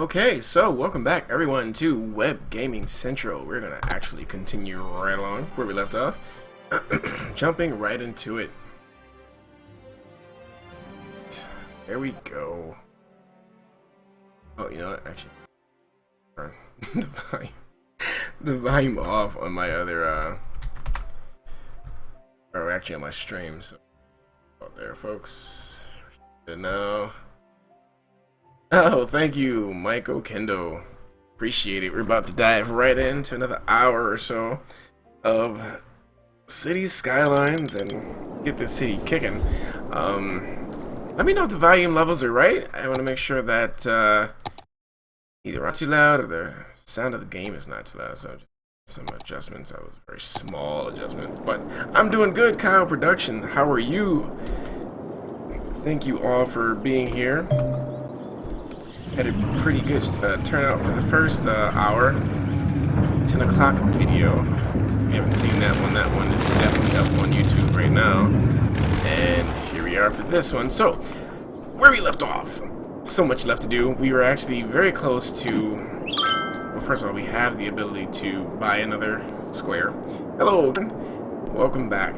Okay, so welcome back everyone to Web Gaming Central. We're gonna actually continue right along where we left off. Jumping right into it. There we go. Oh, you know what? Actually, turn the volume off on my other or actually on my stream. So out there, folks. Good now. Oh, thank you, Michael Kendo. Appreciate it. We're about to dive right into another hour or so of City Skylines and get this city kicking. Let me know if the volume levels are right. I want to make sure that either not too loud or the sound of the game is not too loud. So just some adjustments. That was a very small adjustment, but I'm doing good. Kyle Production, how are you? Thank you all for being here. Had a pretty good turnout for the first hour. 10 o'clock video. If you haven't seen that one is definitely up on YouTube right now. And here we are for this one. So, where we left off. So much left to do. We were actually very close to... Well, first of all, we have the ability to buy another square. Hello, welcome back.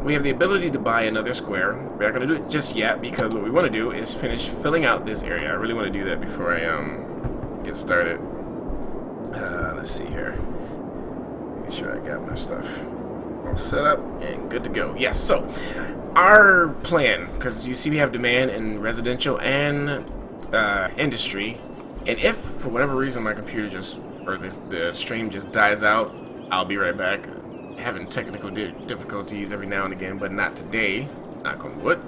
We have the ability to buy another square. We're not going to do it just yet because what we want to do is finish filling out this area. I really want to do that before I get started. Let's see here. Make sure I got my stuff all set up and good to go. Yes, so our plan, because you see we have demand in residential and industry, and if for whatever reason my computer the stream just dies out, I'll be right back. Having technical difficulties every now and again, but not today. Knock on wood.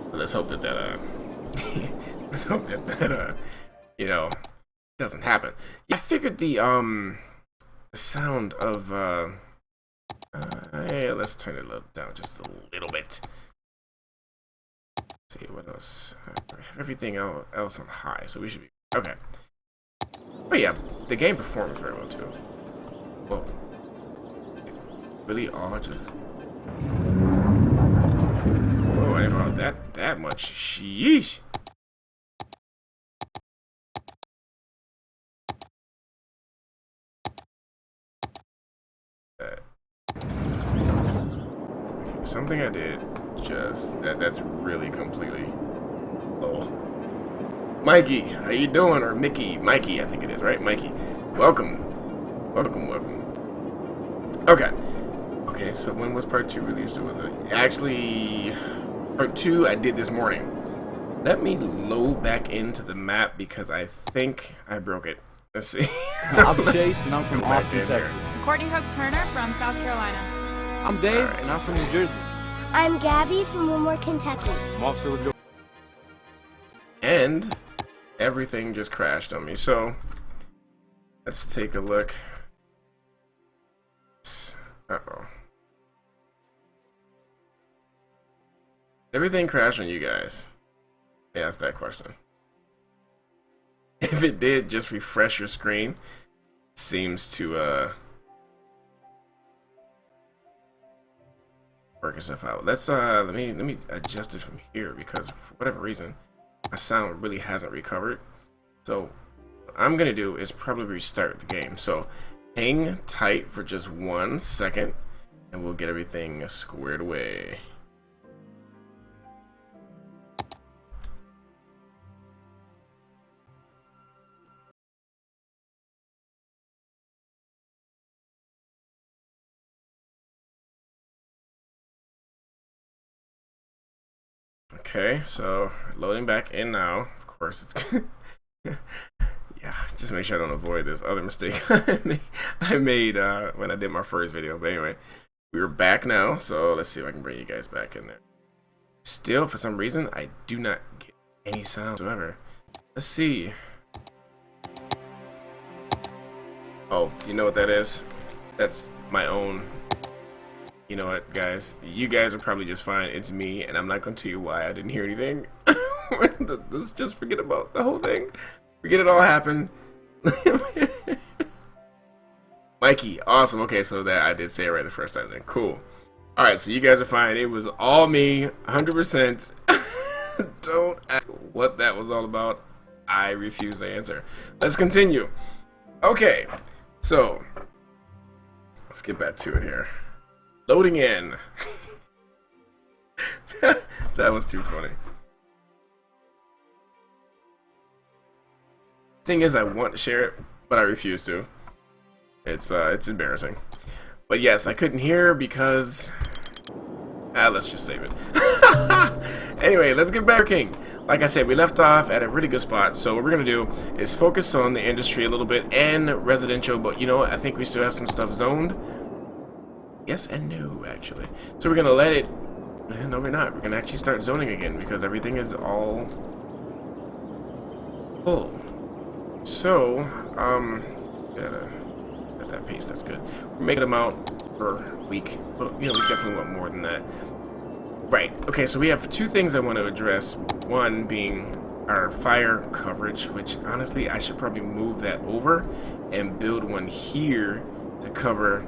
But let's hope that you know, doesn't happen. I figured the sound of hey, let's turn it down just a little bit. Let's see what else. Everything else on high, so we should be okay. Oh yeah, the game performs very well too. Whoa. Really all just... Whoa, I didn't know that much. Sheesh. Something I did just... That's really completely low. Mikey, how you doing? Or Mickey? Mikey, I think it is, right? Mikey. Welcome. Okay. Okay, so when was part 2 released? Was it actually part 2 I did this morning. Let me load back into the map because I think I broke it. Let's see. I'm Chase and I'm from Austin, Texas. Courtney Hook Turner from South Carolina. I'm Dave and I'm from New Jersey. I'm Gabby from Wilmore, Kentucky. I'm Officer with Joe. And everything just crashed on me. So let's take a look. Uh-oh. Everything crashed on you guys? Yeah, ask that question. If it did, just refresh your screen. It seems to work itself out. Let's let me adjust it from here because for whatever reason my sound really hasn't recovered. So what I'm gonna do is probably restart the game. So hang tight for just 1 second and we'll get everything squared away. Okay, so loading back in now. Of course it's good. Yeah, just make sure I don't avoid this other mistake I made when I did my first video. But anyway, we're back now, so let's see if I can bring you guys back in there. Still, for some reason, I do not get any sound whatsoever. Let's see. Oh, you know what that is? That's my own... You know what, guys? You guys are probably just fine. It's me, and I'm not going to tell you why I didn't hear anything. Let's just forget about the whole thing. Forget it all happened. Mikey, awesome. Okay, so that I did say it right the first time then. Cool. Alright, so you guys are fine. It was all me, 100%. Don't ask what that was all about. I refuse to answer. Let's continue. Okay, so let's get back to it here. Loading in. That was too funny. Thing is, I want to share it, but I refuse to. It's embarrassing. But yes, I couldn't hear because let's just save it. Anyway, let's get back to King. Like I said, we left off at a really good spot. So what we're gonna do is focus on the industry a little bit and residential. But you know what? I think we still have some stuff zoned. Yes and no, actually. So we're gonna let it. No, we're not. We're gonna actually start zoning again because everything is all full. So, at that pace, that's good. We're making them out per week, but you know we definitely want more than that. Right. Okay. So we have two things I want to address. One being our fire coverage, which honestly I should probably move that over and build one here to cover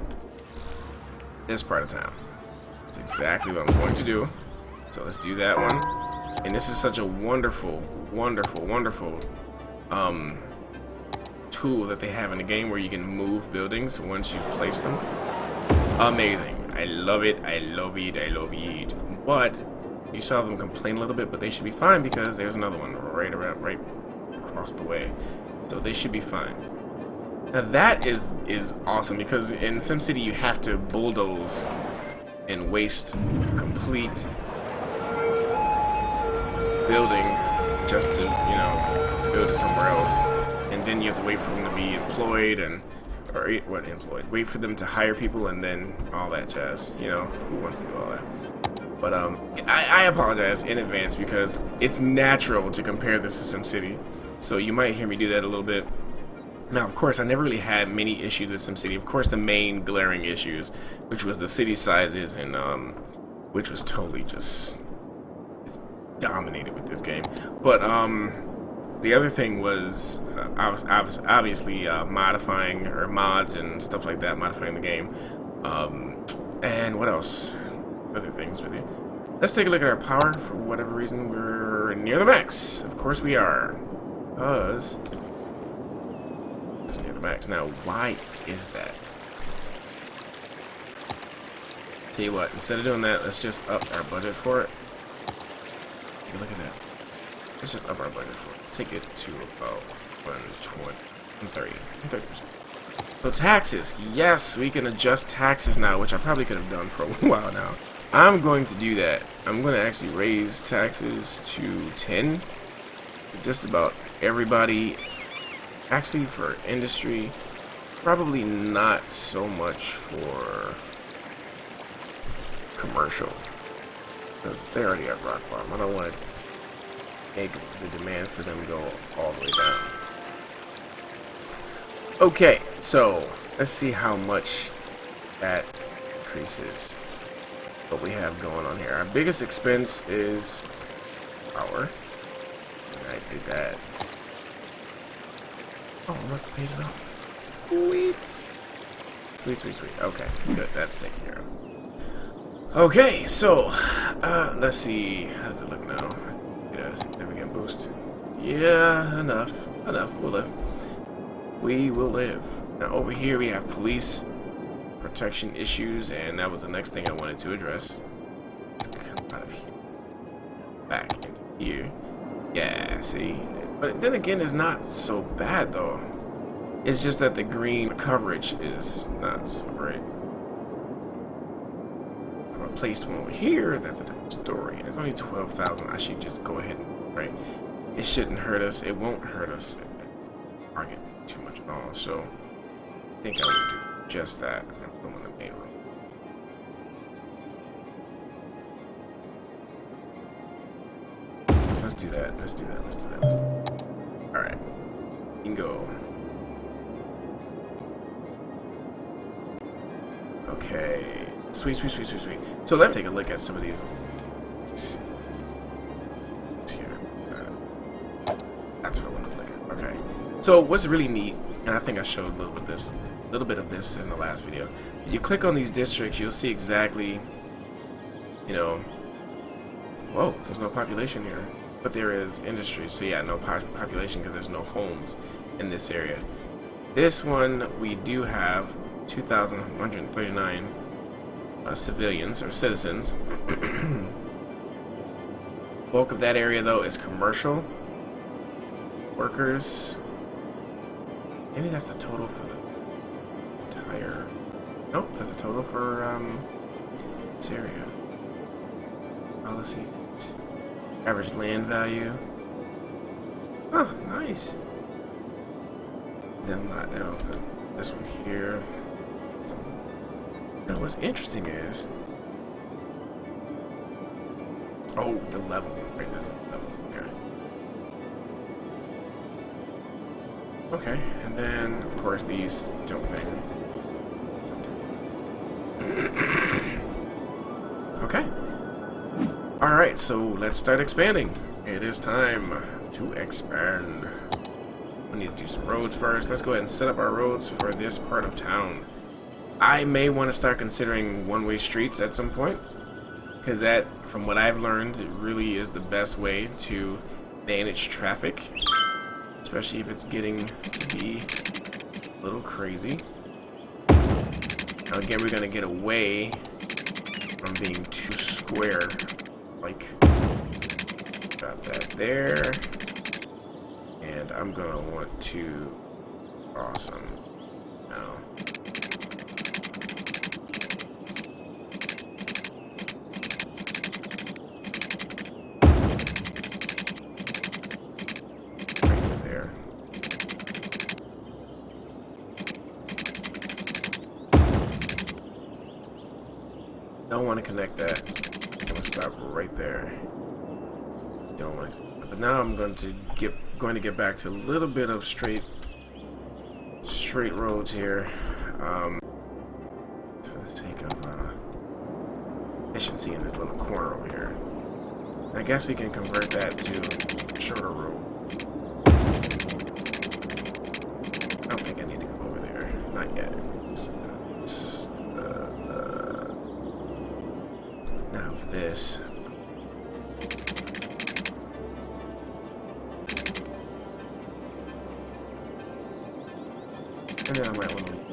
this part of town. That's exactly what I'm going to do. So let's do that one. And this is such a wonderful, wonderful, wonderful tool that they have in the game where you can move buildings once you've placed them. Amazing. I love it. I love it. I love it. But you saw them complain a little bit, but they should be fine because there's another one right across the way. So they should be fine. Now that is awesome because in SimCity you have to bulldoze and waste complete building just to, you know, build it somewhere else. And then you have to wait for them to be employed wait for them to hire people and then all that jazz. You know, who wants to do all that? But I apologize in advance because it's natural to compare this to SimCity. So you might hear me do that a little bit. Now, of course, I never really had many issues with SimCity. Of course, the main glaring issues, which was the city sizes and which was totally just dominated with this game. But the other thing was obviously modifying or mods and stuff like that, modifying the game. And what else? Other things with you. Let's take a look at our power. For whatever reason, we're near the max. Of course we are. Because it's near the max. Now, why is that? Tell you what, instead of doing that, let's just up our budget for it. Take a look at that. Let's just up our budget for it. Let's take it to about 120, 130%. So taxes, yes, we can adjust taxes now, which I probably could have done for a while now. I'm going to do that. I'm going to actually raise taxes to 10. Just about everybody. Actually, for industry, probably not so much for commercial, because they already at rock bottom. I don't want to make the demand for them go all the way down. Okay, so let's see how much that increases what we have going on here. Our biggest expense is power. I did that. Oh, I must have paid it off. Sweet. Sweet, sweet, sweet. Okay, good. That's taken care of. Okay, so let's see. How does it look now? Get a significant boost. Yeah, enough. Enough. We'll live. We will live. Now over here we have police protection issues, and that was the next thing I wanted to address. Let's come out of here. Back into here. Yeah, see? But then again, it's not so bad though. It's just that the green coverage is not so great. I placed one over here, that's a different story. And it's only 12,000. I should just go ahead and, right? It shouldn't hurt us. It won't hurt us. Target too much at all. So I think I would do just that. I'm going to the main room. Let's do that. Let's do that. Let's do that. Let's do that. All right. You can go. Okay. Sweet, sweet, sweet, sweet, sweet. So let's take a look at some of these. Here. That's what I want to look at. Okay. So what's really neat, and I think I showed a little bit of this in the last video. You click on these districts, you'll see exactly, you know. Whoa, there's no population here. but there is industry. So yeah, no population because there's no homes in this area. This one we do have 2,139 civilians or citizens. Bulk of that area though is commercial workers. Maybe that's the total for the entire. Nope, that's a total for this area. Policy, average land value. Oh, nice. Then this one here. Now, what's interesting is, oh, the level. Right, there's levels. Okay, and then of course these dump thing. Okay. All right, so let's start expanding. It is time to expand. We need to do some roads first. Let's go ahead and set up our roads for this part of town. I may want to start considering one-way streets at some point, because that, from what I've learned, it really is the best way to manage traffic, especially if it's getting to be a little crazy. Now again, we're going to get away from being too square. Like, got that there. And I'm going to want to... Awesome. Now. Right to there. Don't want to connect that. I'm going to stop right there. Don't want to. But now I'm going to get back to a little bit of straight roads here, for the sake of efficiency in this little corner over here. I guess we can convert that to a shorter road. I don't think I need to go over there. Not yet. Now for this. And then I might want to leave.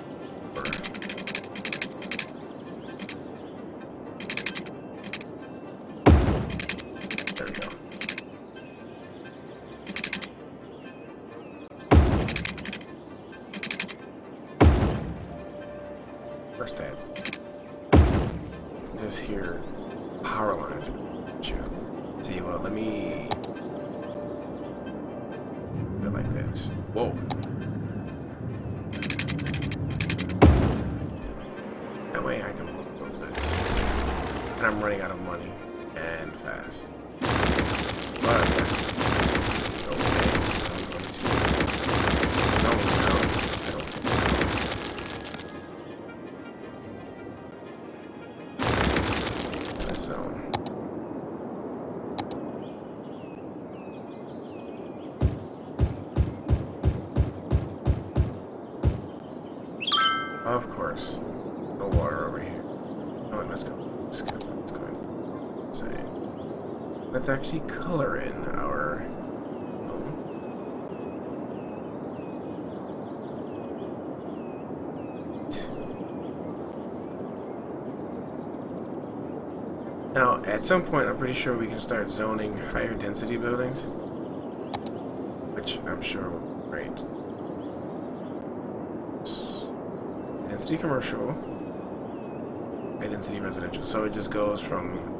There we go. First that. This here power lines. Tell you what, let me do it like this. Whoa. Way I can close this. And I'm running out of money and fast. But okay, I'm going to zone now. I don't think this zone. Of course. No water over here. Oh, let's go. Let's go. Say, let's actually color in our home. Now, at some point, I'm pretty sure we can start zoning higher density buildings, which I'm sure will be great. Density commercial, high density residential. So it just goes from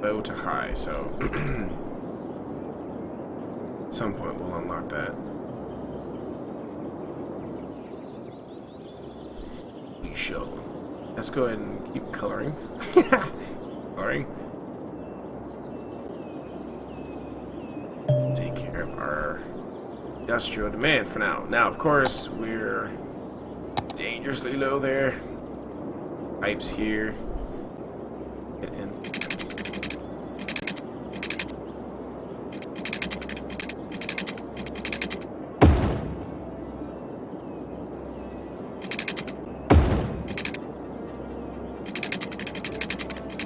low to high. So at some point we'll unlock that. We shall. Let's go ahead and keep coloring. Coloring. Take care of our industrial demand for now. Now, of course, we're dangerously low there. Pipes here. It ends.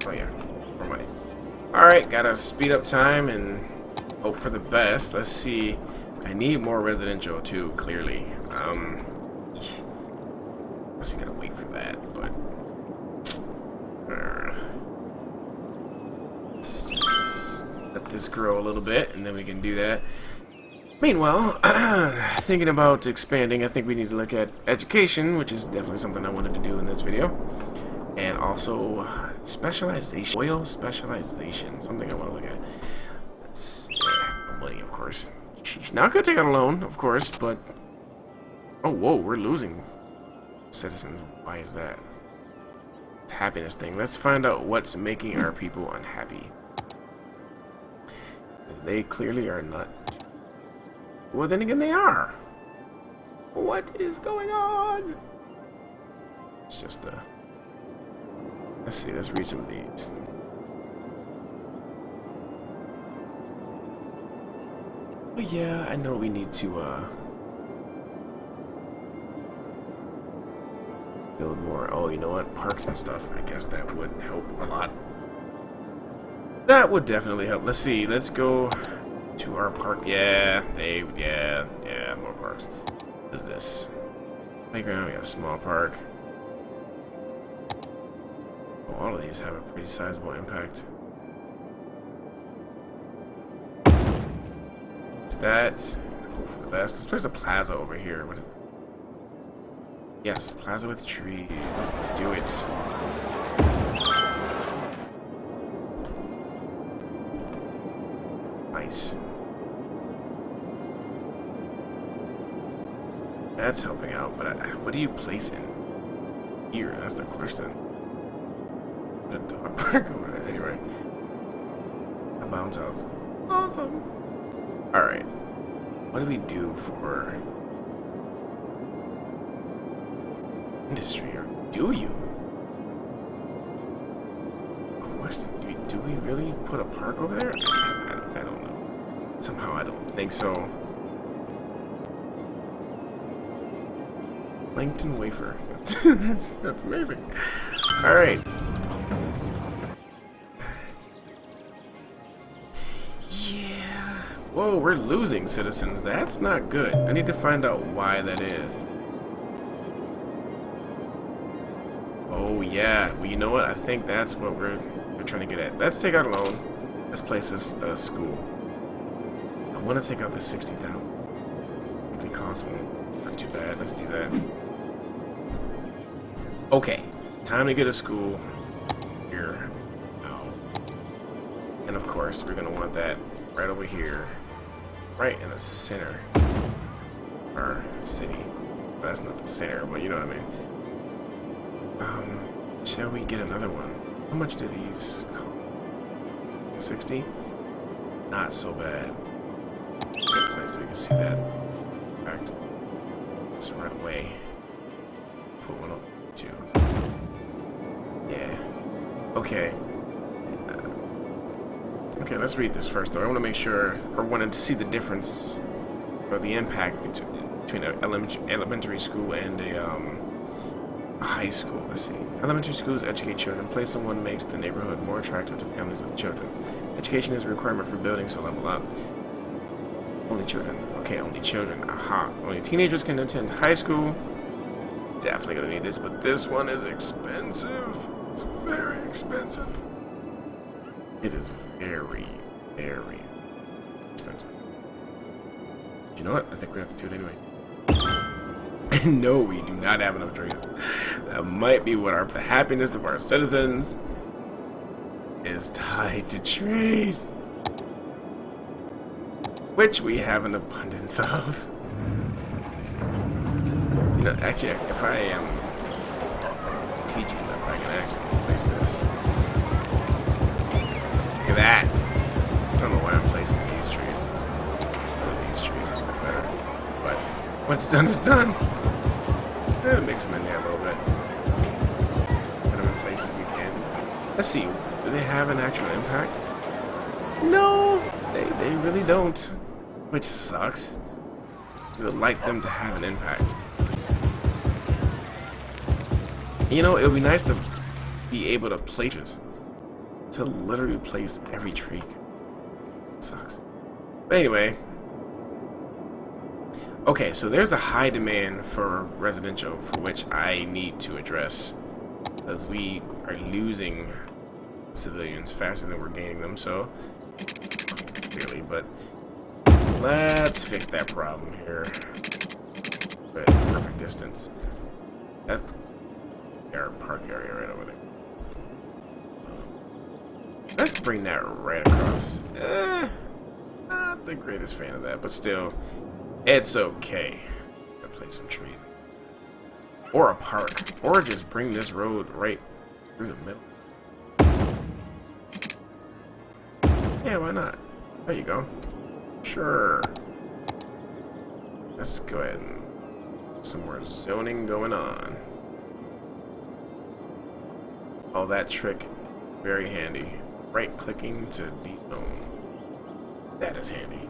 Oh yeah, more money. All right, gotta speed up time and hope for the best. Let's see. I need more residential too, clearly. Guess we gotta wait for that, but let's just let this grow a little bit, and then we can do that. Meanwhile, thinking about expanding, I think we need to look at education, which is definitely something I wanted to do in this video. And also, specialization. Oil specialization. Something I want to look at. That's money, of course. Sheesh. Now I could take out a loan, of course, but... Oh, whoa, we're losing citizens. Why is that? It's a happiness thing. Let's find out what's making our people unhappy. Because they clearly are not... Well, then again, they are. What is going on? It's just let's see. Let's read some of these. But yeah, I know we need to build more. Oh, you know what? Parks and stuff. I guess that would help a lot. That would definitely help. Let's see. Let's go to our park. Yeah, more parks. What is this? Playground. We got a small park. Oh, all of these have a pretty sizable impact. Is that? Hope for the best. This place is a plaza over here. What is it? Yes, plaza with trees. Let's do it. Nice. That's helping out, but what do you place in here? That's the question. Put a dog park over there. Anyway. A bounce house. Awesome. Alright. What do we do for industry? Or do you? Question. Do we really put a park over there? I don't know. Somehow I don't think so. Plankton wafer. That's amazing. All right. Yeah. Whoa, we're losing citizens. That's not good. I need to find out why that is. Oh yeah. Well, you know what? I think that's what we're trying to get at. Let's take out a loan. Let's place this school. I want to take out the 60,000. The cost won't. Not too bad. Let's do that. Okay, time to get a school here. Oh. And of course, we're gonna want that right over here, right in the center of our city. Well, that's not the center, but you know what I mean. Shall we get another one? How much do these cost? 60? Not so bad. Good place, we can see that. In fact, so right away, put one up. Too. Yeah. Okay. Okay, let's read this first, though. I want to make sure, or wanted to see the difference, or the impact between an elementary school and a high school. Let's see. Elementary schools educate children. Place in one makes the neighborhood more attractive to families with children. Education is a requirement for building, so level up. Only children. Okay, only children. Aha. Only teenagers can attend high school. Definitely gonna need this, but this one is expensive. It's very expensive. It is very, very expensive. You know what? I think we have to do it anyway. No, we do not have enough trees. That might be what the happiness of our citizens is tied to trees, which we have an abundance of. You know, actually, if I am teaching enough, I can actually place this. Look at that. I don't know why I'm placing these trees. These trees are better. But what's done is done. Mix them in there a little bit. Put them in places we can. Let's see. Do they have an actual impact? No, they really don't. Which sucks. We would like them to have an impact. You know, it would be nice to be able to place, to literally place every tree. It sucks. But anyway. Okay, so there's a high demand for residential, for which I need to address, because we are losing civilians faster than we're gaining them, so clearly, but let's fix that problem here. But perfect distance. That's our park area right over there. Let's bring that right across. Not the greatest fan of that, but still, it's okay. I'll play some trees. Or a park. Or just bring this road right through the middle. Yeah, why not? There you go. Sure. Let's go ahead and some more zoning going on. Oh, that trick, very handy. Right clicking to dezone. That is handy.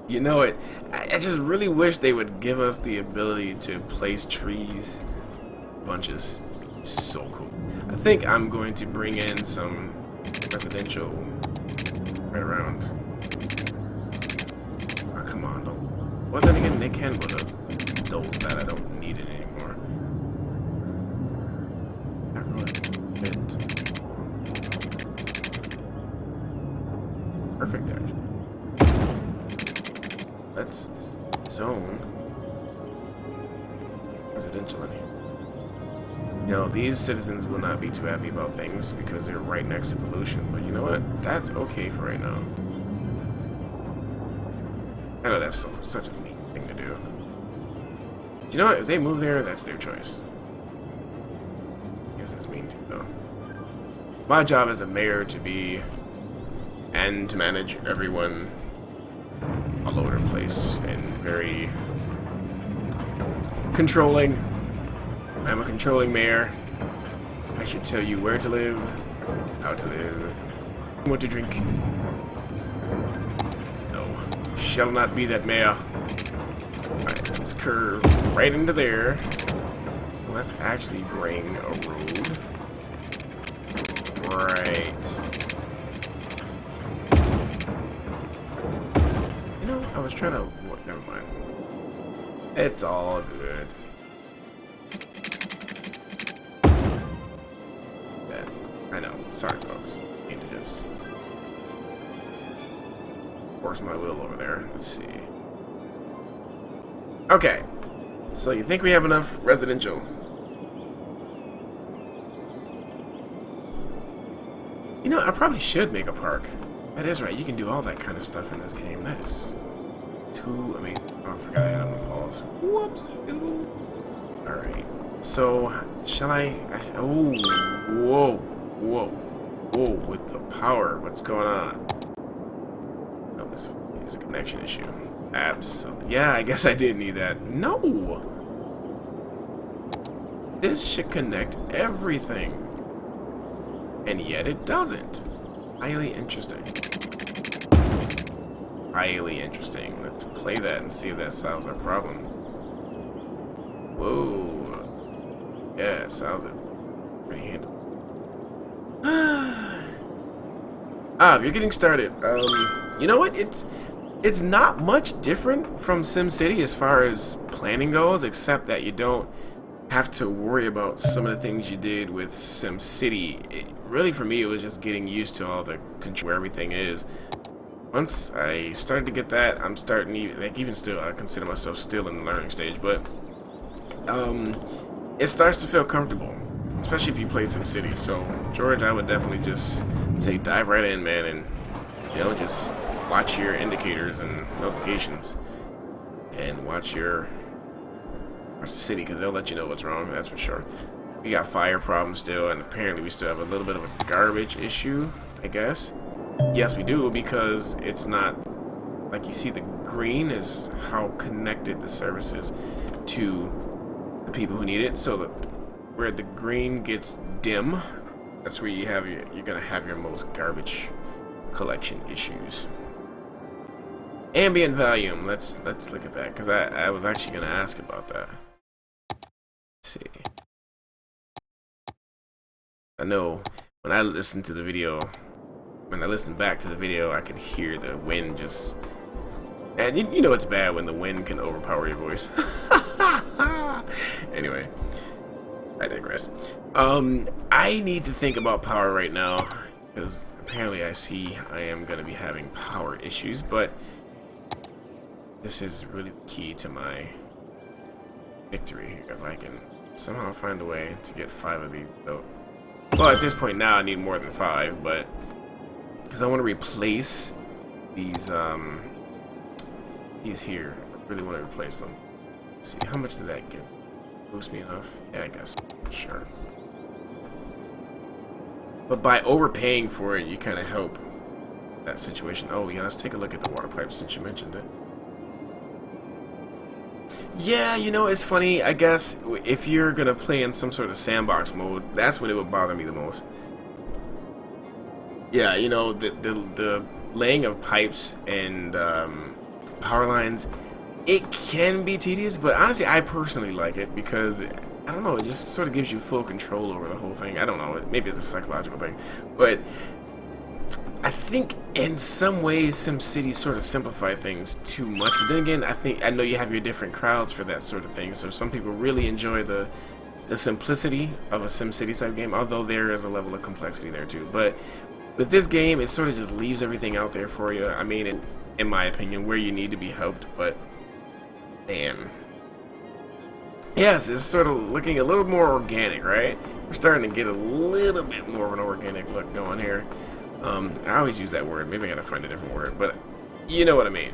You know it. I just really wish they would give us the ability to place trees bunches. It'd be so cool. I think I'm going to bring in some residential right around. Oh, come on, don't. Well, then again, they can put those that I don't need it anymore. Not really. Perfect, actually. Let's zone residential in here. You know, these citizens will not be too happy about things because they're right next to pollution, but you know what? That's okay for right now. I know that's such a neat thing to do. You know what? If they move there, that's their choice. I guess that's mean too, though. My job as a mayor to be and to manage everyone all over the place and very controlling. I'm a controlling mayor. I should tell you where to live, how to live, what to drink. No, shall not be that mayor. Alright, let's curve right into there. Let's actually bring a road right. You know, I was trying to avoid. Never mind. It's all good. I know. Sorry, folks. I need to just force my will over there. Let's see. Okay. So you think we have enough residential? You know, I probably should make a park. That is right. You can do all that kind of stuff in this game. That is too... I mean, oh, I forgot I had them on pause. Whoops. Alright. So, shall I... Oh, whoa. Whoa. Whoa, with the power. What's going on? Oh, there's a connection issue. Absolutely. Yeah, I guess I did need that. No! This should connect everything. And yet it doesn't. Highly interesting. Highly interesting. Let's play that and see if that solves our problem. Whoa. Yeah, it solves it pretty handy. If you're getting started, you know what? It's not much different from SimCity as far as planning goes, except that you don't have to worry about some of the things you did with SimCity. Really, for me, it was just getting used to all the control where everything is. Once I started to get that, I'm starting even still, I consider myself still in the learning stage, but it starts to feel comfortable, especially if you play SimCity. So, George, I would definitely just say dive right in, man, and you know, just watch your indicators and notifications, and watch the city, because they'll let you know what's wrong. That's for sure. We got fire problems still, and apparently we still have a little bit of a garbage issue, I guess. Yes, we do, because it's not, like you see, the green is how connected the service is to the people who need it. So where the green gets dim, that's where you're gonna have your most garbage collection issues. Ambient volume. Let's look at that, because I was actually gonna ask about that. Let's see. I know when I listened to the video when I listened back to the video, I could hear the wind just... And you know it's bad when the wind can overpower your voice. Anyway, I digress. I need to think about power right now, because apparently I see I am going to be having power issues, but this is really the key to my victory here. If I can somehow find a way to get 5 of these. So, well, at this point now I need more than 5, but because I want to replace these here. I really want to replace them. Let's see, how much did that give? Boost me enough? Yeah, I guess. Sure. But by overpaying for it, you kind of help that situation. Oh, yeah, let's take a look at the water pipes since you mentioned it. Yeah, you know, it's funny. I guess if you're going to play in some sort of sandbox mode, that's when it would bother me the most. Yeah, you know, the laying of pipes and power lines, it can be tedious, but honestly I personally like it because I don't know, it just sort of gives you full control over the whole thing. I don't know, maybe it's a psychological thing, but I think in some ways SimCity sort of simplified things too much. But then again, I know you have your different crowds for that sort of thing, so some people really enjoy the simplicity of a SimCity type game, although there is a level of complexity there too. But with this game, it sort of just leaves everything out there for you. I mean, in my opinion, where you need to be helped, but man, yes, it's sort of looking a little more organic, right? We're starting to get a little bit more of an organic look going here. I always use that word. Maybe I gotta find a different word, but you know what I mean.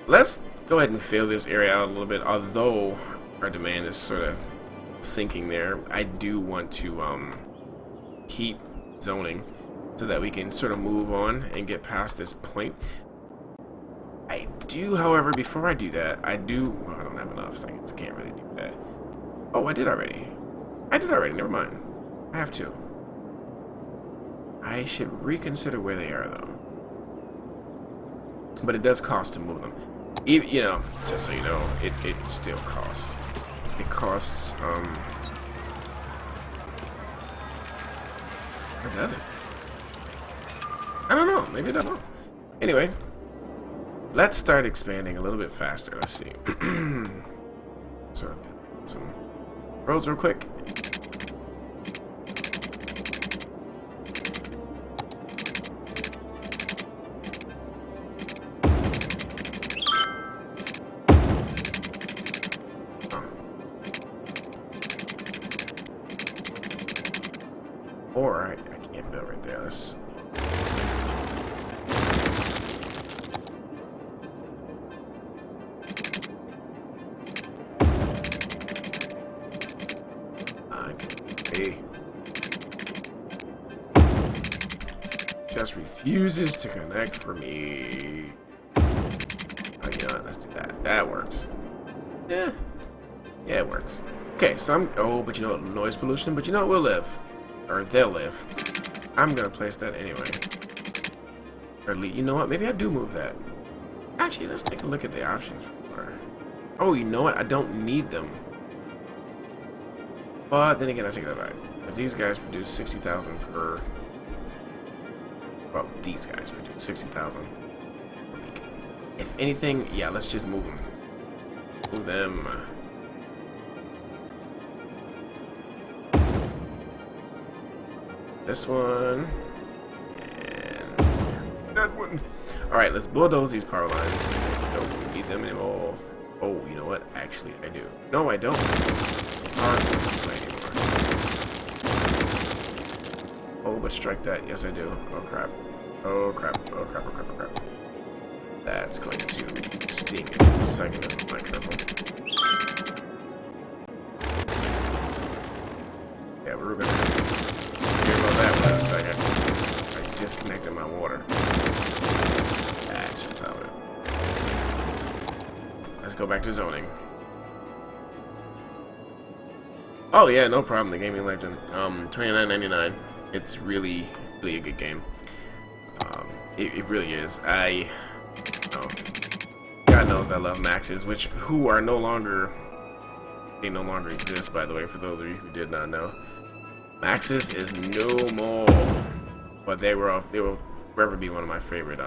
Let's go ahead and fill this area out a little bit. Although our demand is sort of sinking there, I do want to keep zoning so that we can sort of move on and get past this point. I do, however, before I do that, well, I don't have enough seconds. I can't really do that. Oh, I did already. Never mind. I have 2. I should reconsider where they are, though. But it does cost to move them. Even, you know, just so you know, it still costs. It costs, or does it? I don't know. Maybe I don't know. Anyway. Let's start expanding a little bit faster. Let's see. Sort of some roads real quick. Or I can't build right there. Let's. Just refuses to connect for me. Oh, you know what? Let's do that. That works. Yeah, it works. Okay, so but you know what? Noise pollution. But you know what? We'll live, or they'll live. I'm gonna place that anyway. Or you know what? Maybe I do move that. Actually, let's take a look at the options. Oh, you know what? I don't need them. But then again, I take that back. Because these guys produce 60,000 per... Well, these guys produce 60,000 per week. If anything, yeah, let's just move them. Move them. This one. And that one. Alright, let's bulldoze these power lines. Don't need them anymore. Oh, you know what? Actually, I do. No, I don't. Oh, but strike that. Yes, I do. Oh, crap. Oh, crap. Oh, crap. Oh, crap. Oh, crap. That's going to sting in just a second. I'm not careful. Yeah, we're going to hear about that for a second. I disconnected my water. That should solve it. Let's go back to zoning. Oh yeah, no problem. The Gaming Legend, $29.99. It's really a good game. It really is. God knows I love Maxes, who are no longer. They no longer exist, by the way. For those of you who did not know, Maxes is no more. But they were forever be one of my favorite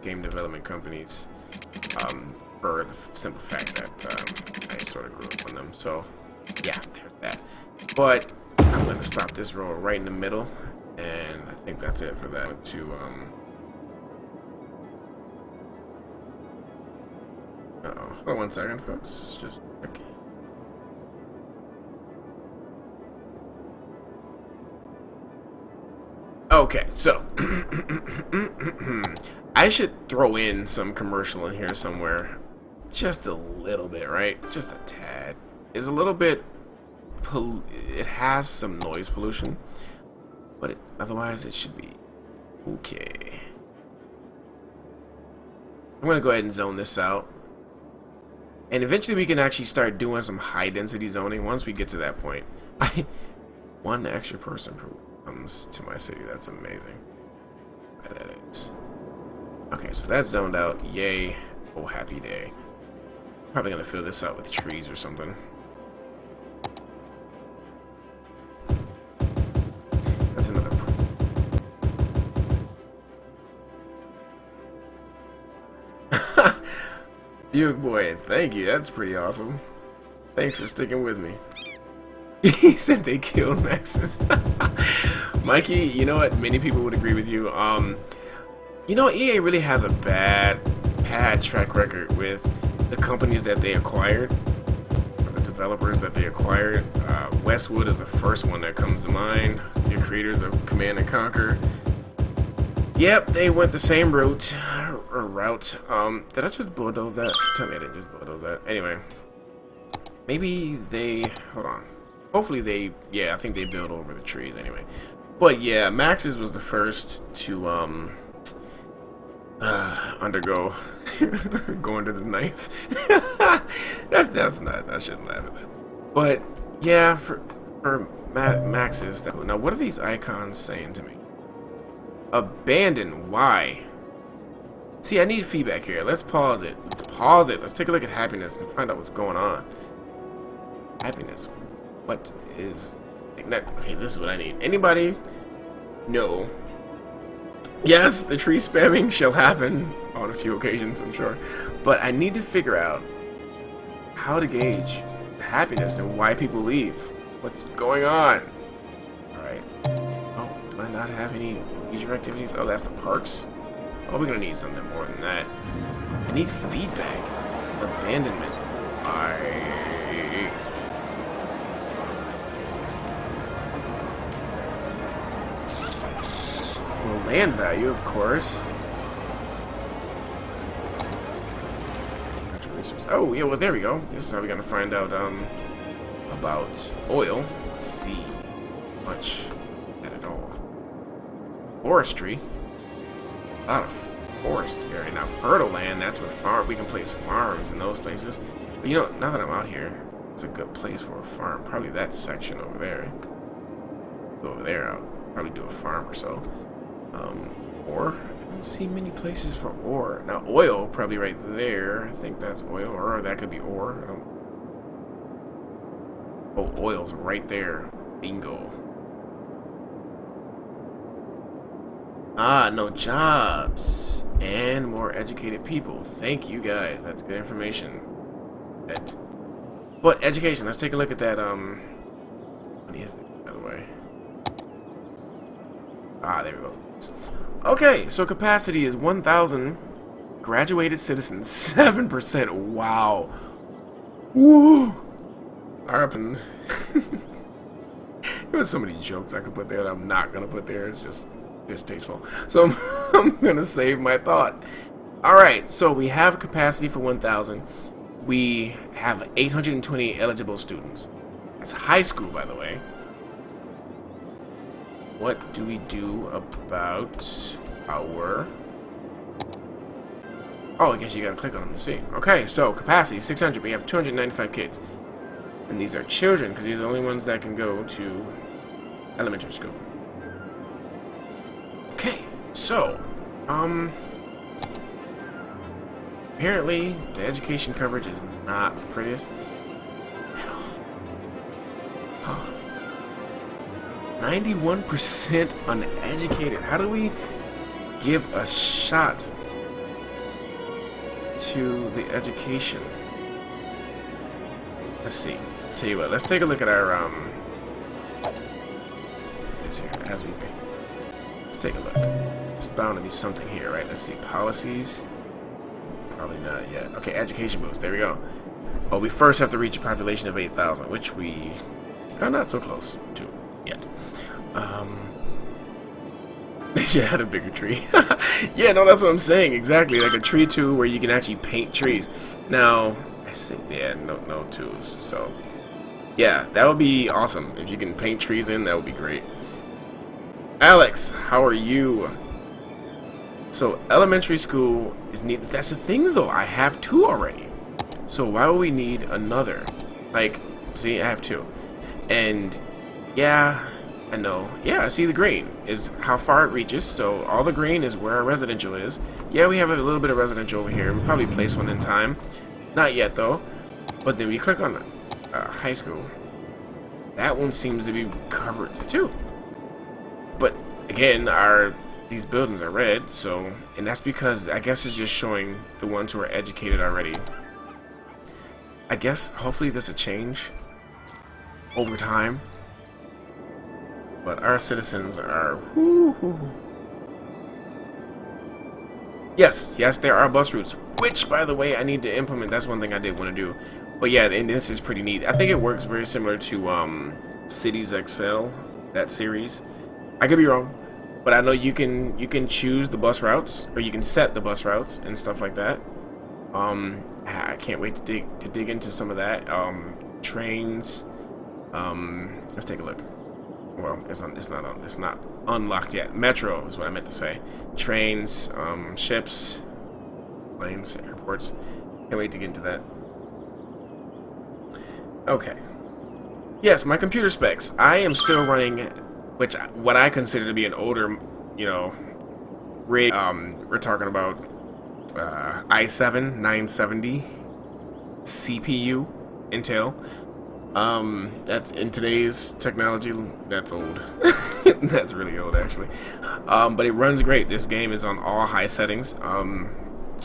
game development companies. For the simple fact that I sort of grew up on them. So yeah, there's that. But I'm gonna stop this roll right in the middle, and I think that's it for that. To hold on 1 second, folks. Just okay. Okay, so I should throw in some commercial in here somewhere, just a little bit, right? Just a tad. It's a little bit. It has some noise pollution, but otherwise it should be okay. I'm gonna go ahead and zone this out, and eventually we can actually start doing some high density zoning once we get to that point. One extra person per comes to my city. That's amazing. Yeah, that is. Okay, so that's zoned out. Yay. Oh, happy day. Probably gonna fill this out with trees or something. That's another You boy, thank you. That's pretty awesome. Thanks for sticking with me. He said they killed Maxis. Mikey, you know what? Many people would agree with you. You know, EA really has a bad track record with the companies that they acquired, or the developers that they acquired. Westwood is the first one that comes to mind. Your creators of Command and Conquer. Yep, they went the same route. Did I just bulldoze that? Tell me I didn't just bulldoze that. Anyway, maybe they. Hold on. Hopefully they. Yeah, I think they built over the trees anyway. But yeah, Max's was the first to undergo going to the knife. that's not. I shouldn't laugh at that. But yeah, for Max's. Now, what are these icons saying to me? Abandoned. Why? See, I need feedback here. Let's pause it. Let's take a look at happiness and find out what's going on. Happiness. What is... Okay, this is what I need. Anybody? No. Yes, the tree spamming shall happen on a few occasions, I'm sure. But I need to figure out how to gauge happiness and why people leave. What's going on? Alright. Oh, do I not have any leisure activities? Oh, that's the parks? Oh, we're gonna need something more than that. I need feedback. Abandonment. Well, land value, of course. Oh, yeah, well, there we go. This is how we're gonna find out, about oil. Let's see. Much at all. Forestry. A lot of forest area. Now, fertile land, that's where we can place farms in those places. But you know, now that I'm out here, it's a good place for a farm. Probably that section over there. Go over there, I'll probably do a farm or so. Ore? I don't see many places for ore. Now, oil, probably right there. I think that's oil, or that could be ore. Oh, oil's right there. Bingo. Ah, no jobs and more educated people. Thank you guys. That's good information. But education. Let's take a look at that. What is that, by the way? Ah, there we go. Okay, so capacity is 1,000 graduated citizens. 7%. Wow. Woo. Up and there's so many jokes I could put there that I'm not gonna put there. It's just distasteful. So I'm gonna save my thought. Alright, so we have capacity for 1,000. We have 820 eligible students. That's high school, by the way. What do we do about our... Oh, I guess you gotta click on them to see. Okay, so capacity 600. We have 295 kids. And these are children, because these are the only ones that can go to elementary school. Okay, so, apparently the education coverage is not the prettiest at all. Huh. 91% uneducated. How do we give a shot to the education. Let's see. Tell you what, let's take a look at our this here as we be. Let's take a look. There's bound to be something here, right? Let's see. Policies. Probably not yet. Okay, education boost. There we go. Oh, we first have to reach a population of 8,000, which we are not so close to yet. They should have had a bigger tree. Yeah, no, that's what I'm saying. Exactly, like a tree too, where you can actually paint trees. Now, I think, yeah, no twos. So, yeah, that would be awesome. If you can paint trees in, that would be great. Alex, how are you? So, elementary school is needed. That's the thing, though. I have 2 already. So, why would we need another? Like, see, I have 2. And, yeah, I know. Yeah, see, the green is how far it reaches. So, all the green is where our residential is. Yeah, we have a little bit of residential over here. We'll probably place one in time. Not yet, though. But then we click on high school. That one seems to be covered, too. But, again, these buildings are red, so, and that's because I guess it's just showing the ones who are educated already. I guess hopefully this will change over time, but our citizens are yes, there are bus routes, which, by the way, I need to implement. That's one thing I did want to do. But yeah, and this is pretty neat. I think it works very similar to Cities Excel, that series. I could be wrong, but I know you can choose the bus routes, or you can set the bus routes and stuff like that. I can't wait to dig into some of that. Trains. Let's take a look. Well, it's not unlocked yet. Metro is what I meant to say. Trains, ships, planes, airports. Can't wait to get into that. Okay. Yes, my computer specs. I am still running, what I consider to be an older, rig. We're talking about i7 970 CPU Intel. That's in today's technology. That's old. That's really old, actually. But it runs great. This game is on all high settings.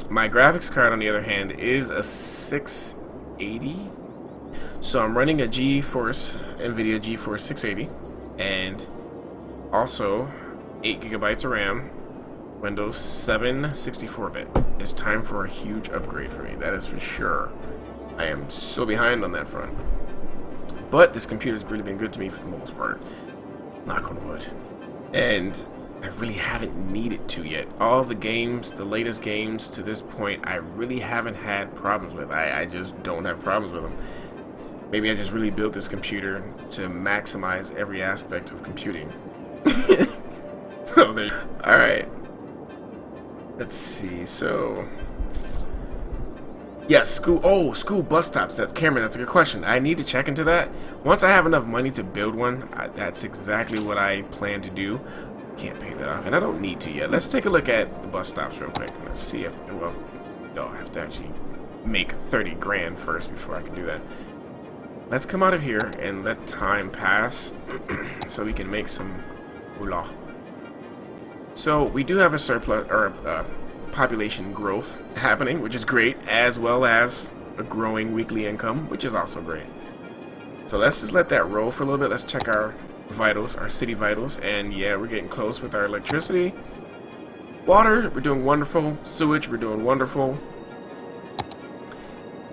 My graphics card, on the other hand, is a 680. So I'm running a NVIDIA GeForce 680, and also 8 gigabytes of RAM. Windows 7 64-bit. It's time for a huge upgrade for me. That is for sure. I am so behind on that front. But this computer's really been good to me for the most part. Knock on wood. And I really haven't needed to yet. All the games, the latest games to this point, I really haven't had problems with. I just don't have problems with them. Maybe I just really built this computer to maximize every aspect of computing. Alright. Let's see, so... Yes, school bus stops. Cameron, that's a good question. I need to check into that. Once I have enough money to build one, that's exactly what I plan to do. Can't pay that off, and I don't need to yet. Let's take a look at the bus stops real quick. Let's see if, well, no, I have to actually make 30 grand first before I can do that. Let's come out of here and let time pass so we can make some moolah. So we do have a surplus, or population growth happening, which is great, as well as a growing weekly income, which is also great. So let's just let that roll for a little bit. Let's check our vitals, our city vitals, and yeah, we're getting close with our electricity. Water, we're doing wonderful. Sewage, we're doing wonderful.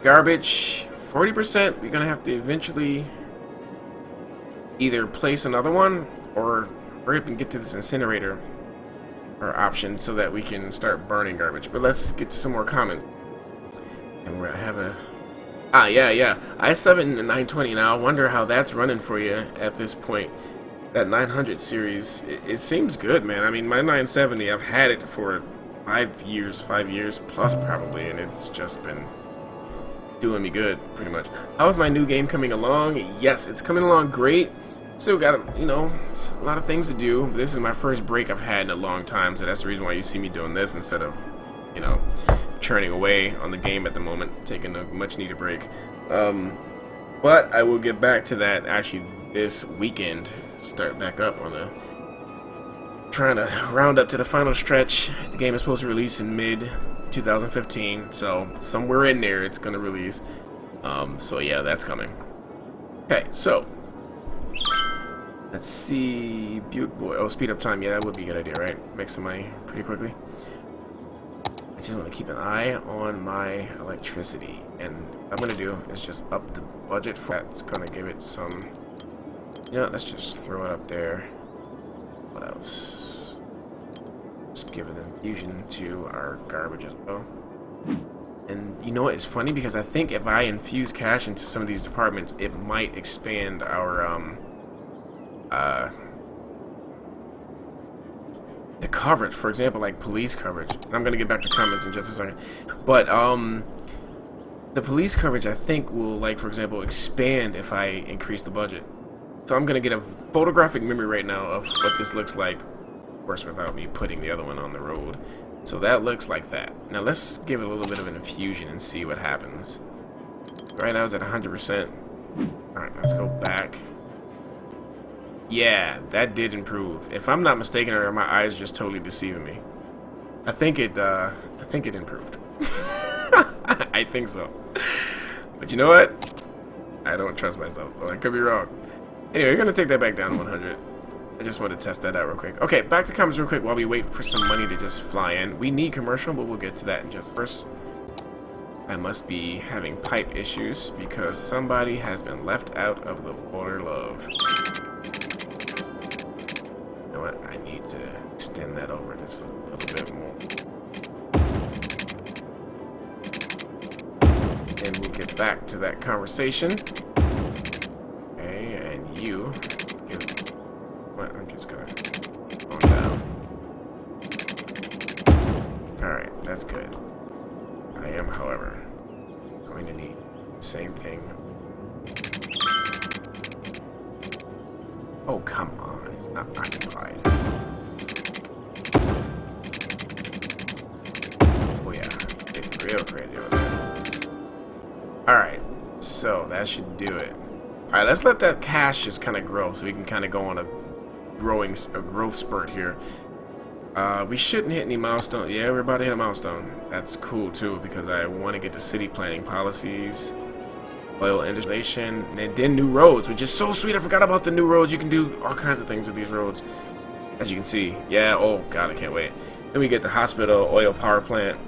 Garbage, 40%. We're gonna have to eventually either place another one or hurry up and get to this incinerator or option so that we can start burning garbage. But let's get to some more comments. And we have a yeah, i7 and 920. Now I wonder how that's running for you at this point. That 900 series, it seems good, man. I mean, my 970, I've had it for 5 years plus probably, and it's just been doing me good, pretty much. How's my new game coming along? Yes, it's coming along great. Still got, a lot of things to do. This is my first break I've had in a long time, so that's the reason why you see me doing this instead of, churning away on the game at the moment, taking a much needed break. But I will get back to that actually this weekend. Start back up on trying to round up to the final stretch. The game is supposed to release in mid 2015, so somewhere in there it's gonna release. So yeah, that's coming. Okay, so let's see. Buick Boy. Oh, speed up time. Yeah, that would be a good idea, right? Make some money pretty quickly. I just want to keep an eye on my electricity, and what I'm gonna do is just up the budget for that. It's gonna give it some. You know, let's just throw it up there. What else? Just give an infusion to our garbage as well. And you know what? It's funny because I think if I infuse cash into some of these departments, it might expand our the coverage. For example, like police coverage. I'm gonna get back to comments in just a second, but the police coverage I think will, like, for example, expand if I increase the budget. So I'm gonna get a photographic memory right now of what this looks like, of course without me putting the other one on the road. So that looks like that. Now let's give it a little bit of an infusion and see what happens. Right now it's at 100%. Alright, let's go back. Yeah, that did improve. If I'm not mistaken, or my eyes just totally deceiving me. I think it improved. I think so. But you know what? I don't trust myself, so I could be wrong. Anyway, we're gonna take that back down to 100. I just wanted to test that out real quick. Okay, back to comments real quick while we wait for some money to just fly in. We need commercial, but we'll get to that in just first. I must be having pipe issues because somebody has been left out of the water love. You know what? I need to extend that over just a little bit more. And we'll get back to that conversation. Okay, and you give. Well, I'm just gonna go down. Alright, that's good. I am, however, going to need the same thing. Oh, come on. It's not occupied. Oh, yeah. Getting real crazy over there. Alright, so that should do it. Alright, let's let that cash just kind of grow so we can kind of go on a growth spurt here. We shouldn't hit any milestone. Yeah, we're about to hit a milestone. That's cool too because I want to get to city planning policies, oil industrialization, and then new roads, which is so sweet. I forgot about the new roads. You can do all kinds of things with these roads, as you can see. Yeah. Oh God, I can't wait. Then we get the hospital, oil power plant,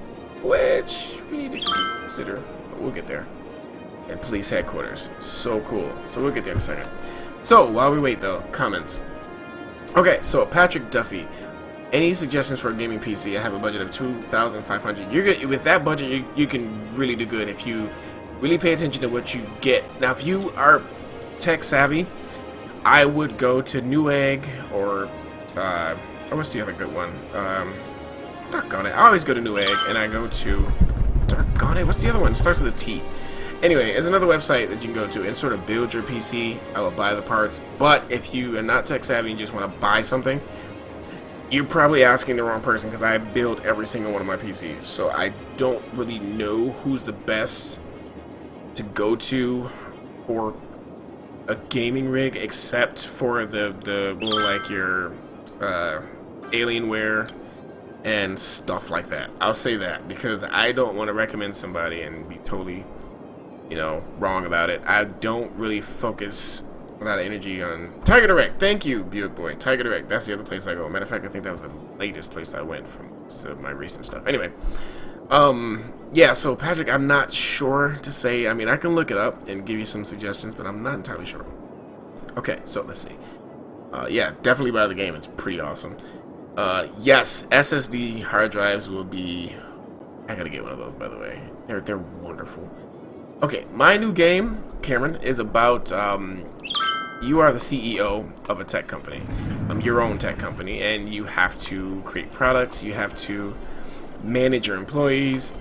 which we need to consider, but we'll get there. And police headquarters. So cool. So we'll get there in a second. So while we wait though, comments. Okay, so Patrick Duffy. Any suggestions for a gaming PC? I have a budget of $2,500. You're good with that budget. You can really do good if you really pay attention to what you get. Now, if you are tech savvy, I would go to Newegg or what's the other good one? Doggone it. I always go to Newegg and I go to doggone it. What's the other one? It starts with a T. Anyway, there's another website that you can go to and sort of build your PC. I will buy the parts. But if you are not tech savvy and just want to buy something, you're probably asking the wrong person because I build every single one of my PCs. So I don't really know who's the best to go to for a gaming rig except for the like your Alienware and stuff like that. I'll say that because I don't want to recommend somebody and be totally, you know, wrong about it. I don't really focus a lot of energy on Tiger Direct. Thank you, Buick Boy. Tiger Direct. That's the other place I go. Matter of fact, I think that was the latest place I went from my recent stuff. Anyway, yeah. So Patrick, I'm not sure to say. I mean, I can look it up and give you some suggestions, but I'm not entirely sure. Okay, so let's see. Yeah, definitely buy the game. It's pretty awesome. Yes, SSD hard drives will be. I gotta get one of those, by the way. They're wonderful. Okay, my new game, Cameron, is about you are the CEO of a tech company, your own tech company, and you have to create products. You have to manage your employees.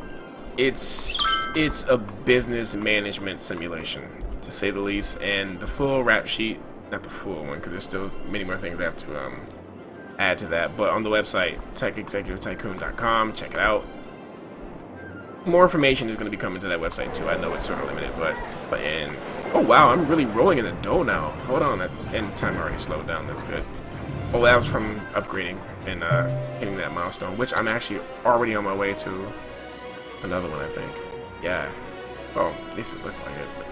It's a business management simulation, to say the least. And the full rap sheet, not the full one, because there's still many more things I have to add to that. But on the website, techexecutivetycoon.com, check it out. More information is going to be coming to that website too. I know it's sort of limited, but oh wow, I'm really rolling in the dough now. Hold on, and time already slowed down. That's good. Oh, that was from upgrading. and hitting that milestone, which I'm actually already on my way to another one, I think. Yeah. Oh, at least it looks like it, but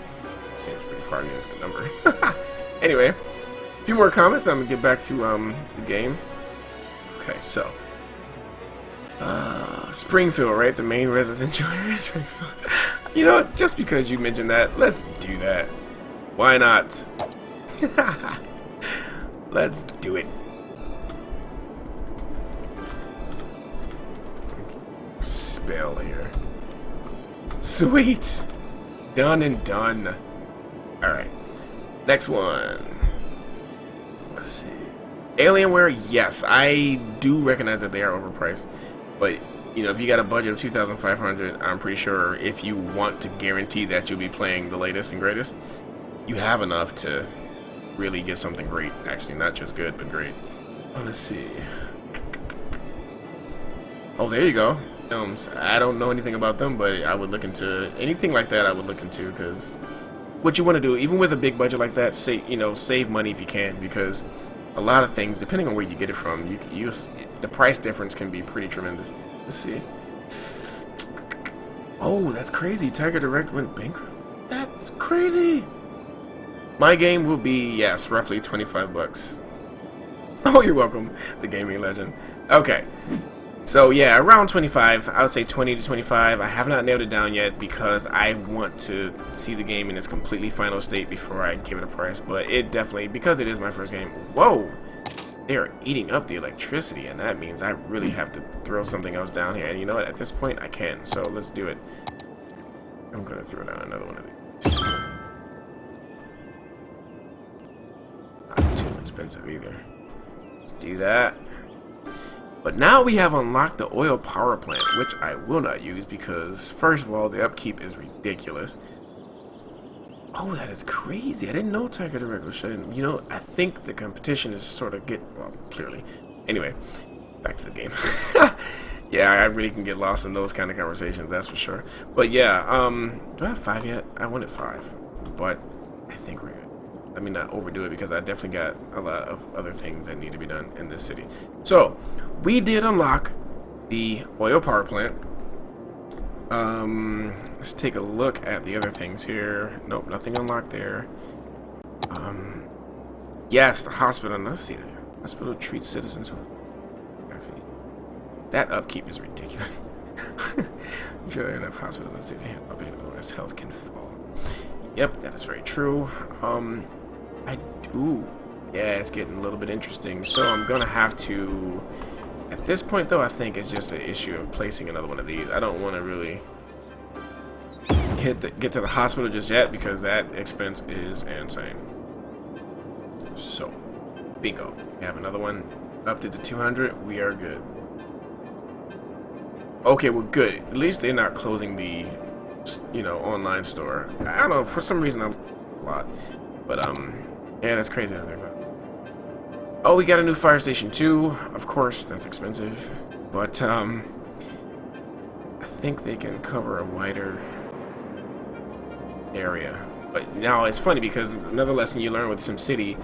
it seems pretty far to get the number. Anyway, a few more comments. I'm gonna get back to the game. Okay, so Springfield, right? The main residential area, Springfield. You know, just because you mentioned that, let's do that. Why not? Let's do it. Spell here. Sweet. Done and done. Alright. Next one. Let's see. Alienware, yes. I do recognize that they are overpriced. But, you know, if you got a budget of $2,500, I'm pretty sure if you want to guarantee that you'll be playing the latest and greatest, you have enough to really get something great. Actually, not just good, but great. Oh, let's see. Oh, there you go. Films. I don't know anything about them, but I would look into anything like that. I would look into, because what you want to do, even with a big budget like that, save money if you can, because a lot of things, depending on where you get it from, the price difference can be pretty tremendous. Let's see. Oh, that's crazy. Tiger Direct went bankrupt. That's crazy. My game will be, yes, roughly 25 bucks. Oh, you're welcome, the gaming legend. Okay. So yeah, around 25. I would say 20 to 25. I have not nailed it down yet because I want to see the game in its completely final state before I give it a price. But it definitely, because it is my first game. Whoa! They are eating up the electricity, and that means I really have to throw something else down here. And you know what? At this point, I can. So let's do it. I'm gonna throw down another one of these. Not too expensive either. Let's do that. But now we have unlocked the oil power plant, which I will not use because, first of all, the upkeep is ridiculous. Oh, that is crazy. I didn't know Tiger Direct was shutting. You know, I think the competition is sort of well, clearly. Anyway, back to the game. Yeah, I really can get lost in those kind of conversations, that's for sure. But yeah, do I have 5 yet? I wanted 5, but I think we're good. Let me not overdo it because I definitely got a lot of other things that need to be done in this city. So, we did unlock the oil power plant. Let's take a look at the other things here. Nope, nothing unlocked there. Yes, the hospital. Let's see. The hospital treats citizens who... Actually, that upkeep is ridiculous. I'm sure there are enough hospitals in the city to handle it, otherwise health can fall. Yep, that is very true. Yeah, it's getting a little bit interesting. So I'm gonna have to, at this point though, I think it's just an issue of placing another one of these. I don't want to really get to the hospital just yet because that expense is insane. So, bingo. We have another one up to the 200. We are good. Okay, well, good. At least they're not closing the, online store. I don't know, for some reason a lot, but yeah, that's crazy how they're going. Oh, we got a new fire station too. Of course, that's expensive, but I think they can cover a wider area. But now it's funny because another lesson you learn with SimCity,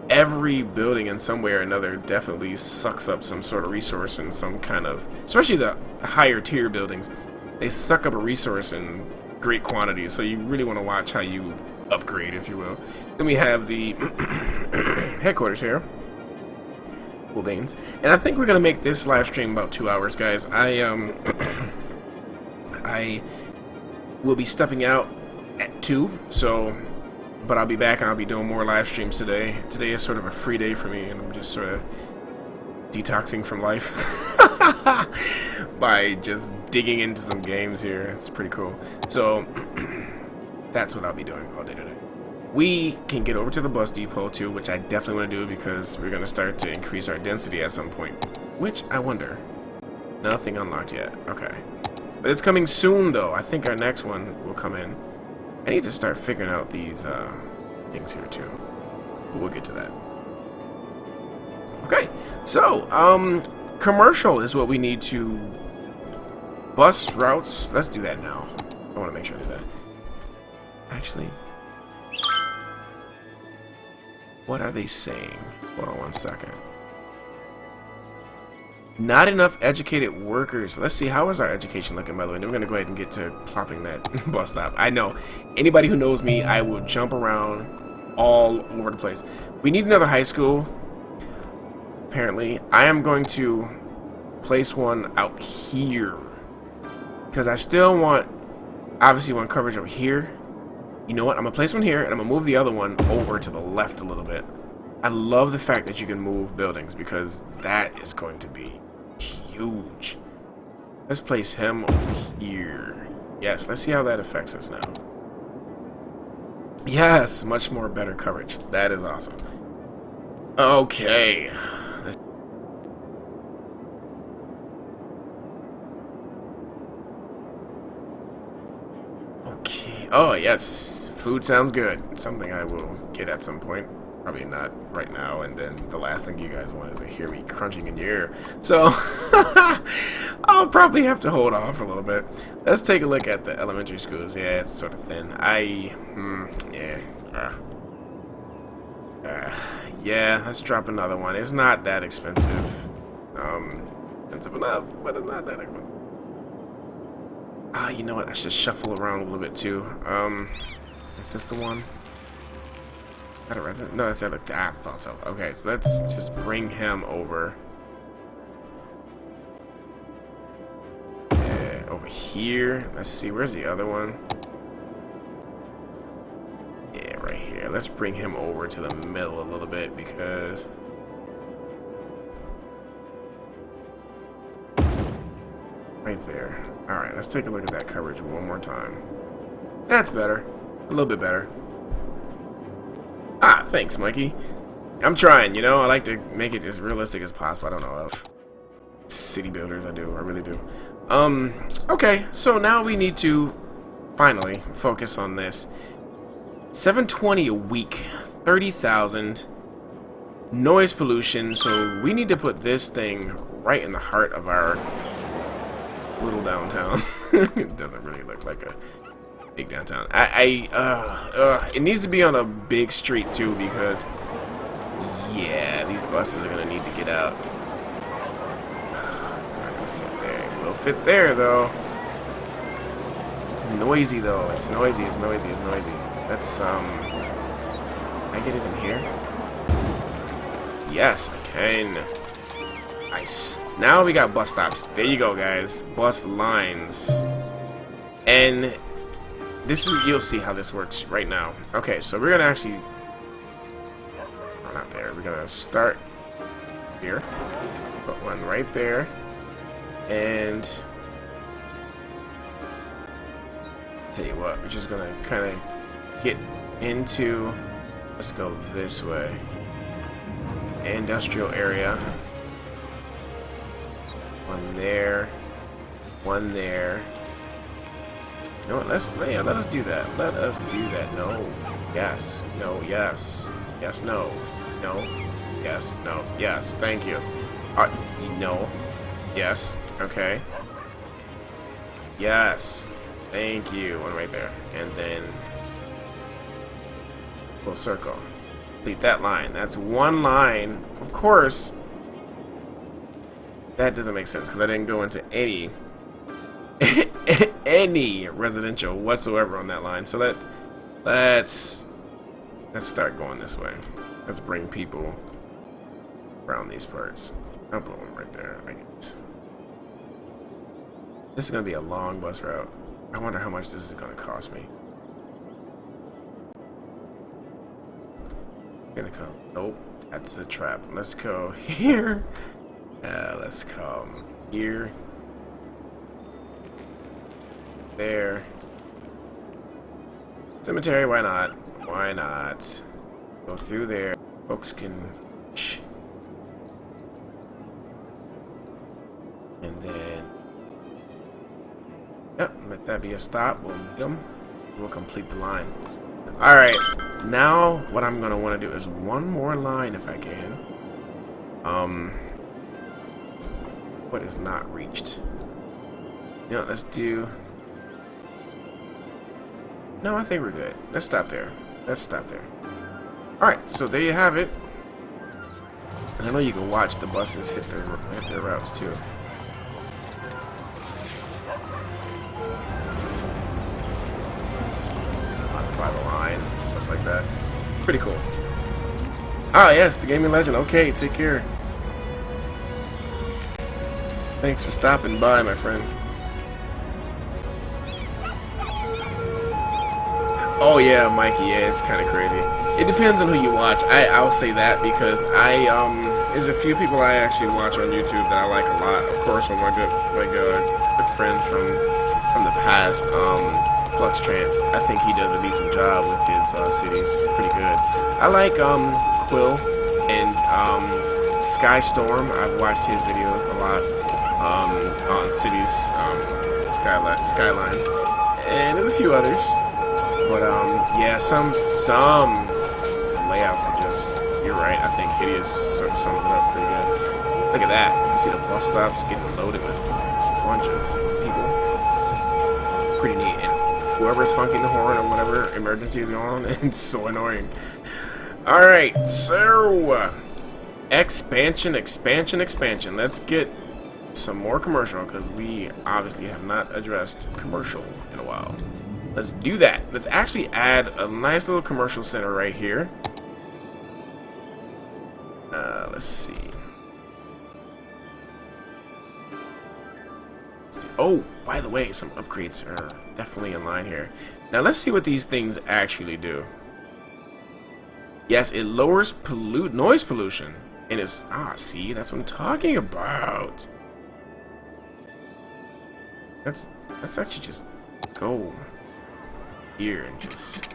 every building in some way or another definitely sucks up some sort of resource in some kind of, especially the higher tier buildings, they suck up a resource in great quantities. So you really want to watch how you upgrade, if you will. Then we have the headquarters here. Cool beans. And I think we're gonna make this live stream about 2 hours, guys. I will be stepping out at 2, so, but I'll be back and I'll be doing more live streams today. Today is sort of a free day for me, and I'm just sort of detoxing from life by just digging into some games here. It's pretty cool. So that's what I'll be doing all day today. We can get over to the bus depot too, which I definitely want to do because we're going to start to increase our density at some point. Which, I wonder. Nothing unlocked yet. Okay. But it's coming soon though. I think our next one will come in. I need to start figuring out these things here too. But we'll get to that. Okay. So, commercial is what we need to... Bus routes. Let's do that now. I want to make sure I do that. Actually... What are they saying? Hold on one second. Not enough educated workers. Let's see, how is our education looking, by the way? And we're going to go ahead and get to plopping that bus stop. I know. Anybody who knows me, I will jump around all over the place. We need another high school. Apparently. I am going to place one out here. Because I still want, obviously, want coverage over here. You know what? I'm going to place one here, and I'm going to move the other one over to the left a little bit. I love the fact that you can move buildings, because that is going to be huge. Let's place him over here. Yes, let's see how that affects us now. Yes, much more better coverage. That is awesome. Okay. Okay. Oh, yes. Food sounds good. Something I will get at some point. Probably not right now, and then the last thing you guys want is to hear me crunching in your ear. So, I'll probably have to hold off a little bit. Let's take a look at the elementary schools. Yeah, it's sort of thin. Yeah, let's drop another one. It's not that expensive. Expensive enough, but it's not that expensive. You know what? I should shuffle around a little bit, too. Is this the one? Is that a resident? No, that's the other. I thought so. Okay, so let's just bring him over. Over here. Let's see. Where's the other one? Yeah, right here. Let's bring him over to the middle a little bit because... Right there. Alright, let's take a look at that coverage one more time. That's better. A little bit better. Ah, thanks, Mikey. I'm trying, you know. I like to make it as realistic as possible. I don't know. City builders, I do. I really do. Okay. So now we need to finally focus on this. $720 a week. 30,000. Noise pollution. So we need to put this thing right in the heart of our little downtown. It doesn't really look like a big downtown. It needs to be on a big street too, because yeah, these buses are gonna need to get out. It's not gonna fit there. It will fit there though. It's noisy though. It's noisy. It's noisy. It's noisy. Let's can I get it in here? Yes, I can. Nice. Now we got bus stops. There you go, guys. Bus lines. And this is, you'll see how this works right now. Okay, so we're gonna actually, oh, not there. We're gonna start here. Put one right there, and tell you what, we're just gonna kind of get into. Let's go this way. Industrial area. One there. One there. You know what, let us do that. Let us do that. No. Yes. No. Yes. Yes. No. No. Yes. No. Yes. Thank you. No. Yes. Okay. Yes. Thank you. One right there. And then full circle. Complete that line. That's one line. Of course, that doesn't make sense because I didn't go into any any residential whatsoever on that line. So let's start going this way. Let's bring people around these parts. I'll put one right there. This is gonna be a long bus route. I wonder how much this is gonna cost me. Gonna come. Nope, that's a trap. Let's go here. Let's come here. There. Cemetery, why not? Why not? Go through there. Folks can. And then. Yep, let that be a stop. We'll meet them. We'll complete the line. Alright, now what I'm gonna want to do is one more line if I can. What is not reached? You know, let's do. No, I think we're good. Let's stop there. Let's stop there. Alright, so there you have it. And I know you can watch the buses hit their routes too. Modify the line, stuff like that. Pretty cool. Ah, yes, the gaming legend. Okay, take care. Thanks for stopping by, my friend. Oh yeah, Mikey. Yeah, it's kind of crazy. It depends on who you watch. I'll say that because there's a few people I actually watch on YouTube that I like a lot. Of course, one of my good friends from the past, Flux Trance. I think he does a decent job with his cities. Pretty good. I like Quill and Skystorm. I've watched his videos a lot on cities, Skylines, and there's a few others. But yeah, some layouts are just, you're right, I think Hideous sort of sums it up pretty good. Look at that. You see the bus stops getting loaded with a bunch of people. Pretty neat. And whoever's honking the horn or whatever emergency is going on, it's so annoying. Alright, so expansion. Let's get some more commercial because we obviously have not addressed commercial in a while. Let's do that. Let's actually add a nice little commercial center right here. Let's see. Oh, by the way, some upgrades are definitely in line here. Now let's see what these things actually do. Yes, it lowers noise pollution. And it's, see, that's what I'm talking about. Let's actually just go here and just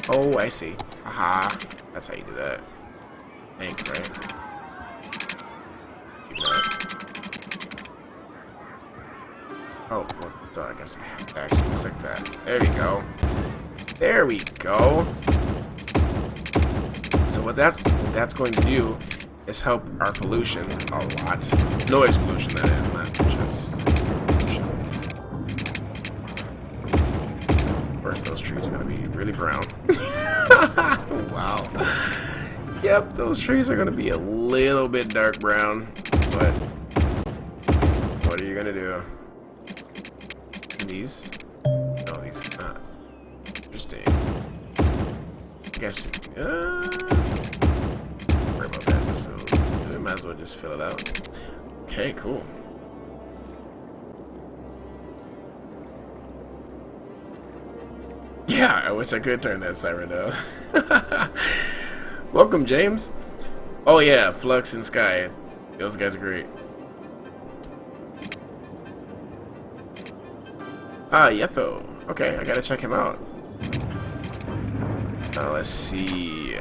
oh, I see. Aha, that's how you do that. I think, right? Oh, well, duh, I guess I have to actually click that. There we go. There we go. So what that's going to do is help our pollution a lot. Noise pollution, that is, not just pollution. First, those trees are going to be really brown. Wow. Yep, those trees are going to be a little bit dark brown, but what are you going to do? These? No, these are not. Interesting. I guess, worry about that just a little bit. We might as well just fill it out. Okay, cool. Yeah, I wish I could turn that siren down. Welcome, James. Oh yeah, Flux and Sky. Those guys are great. Ah, Yetho. Okay, I gotta check him out. Let's see.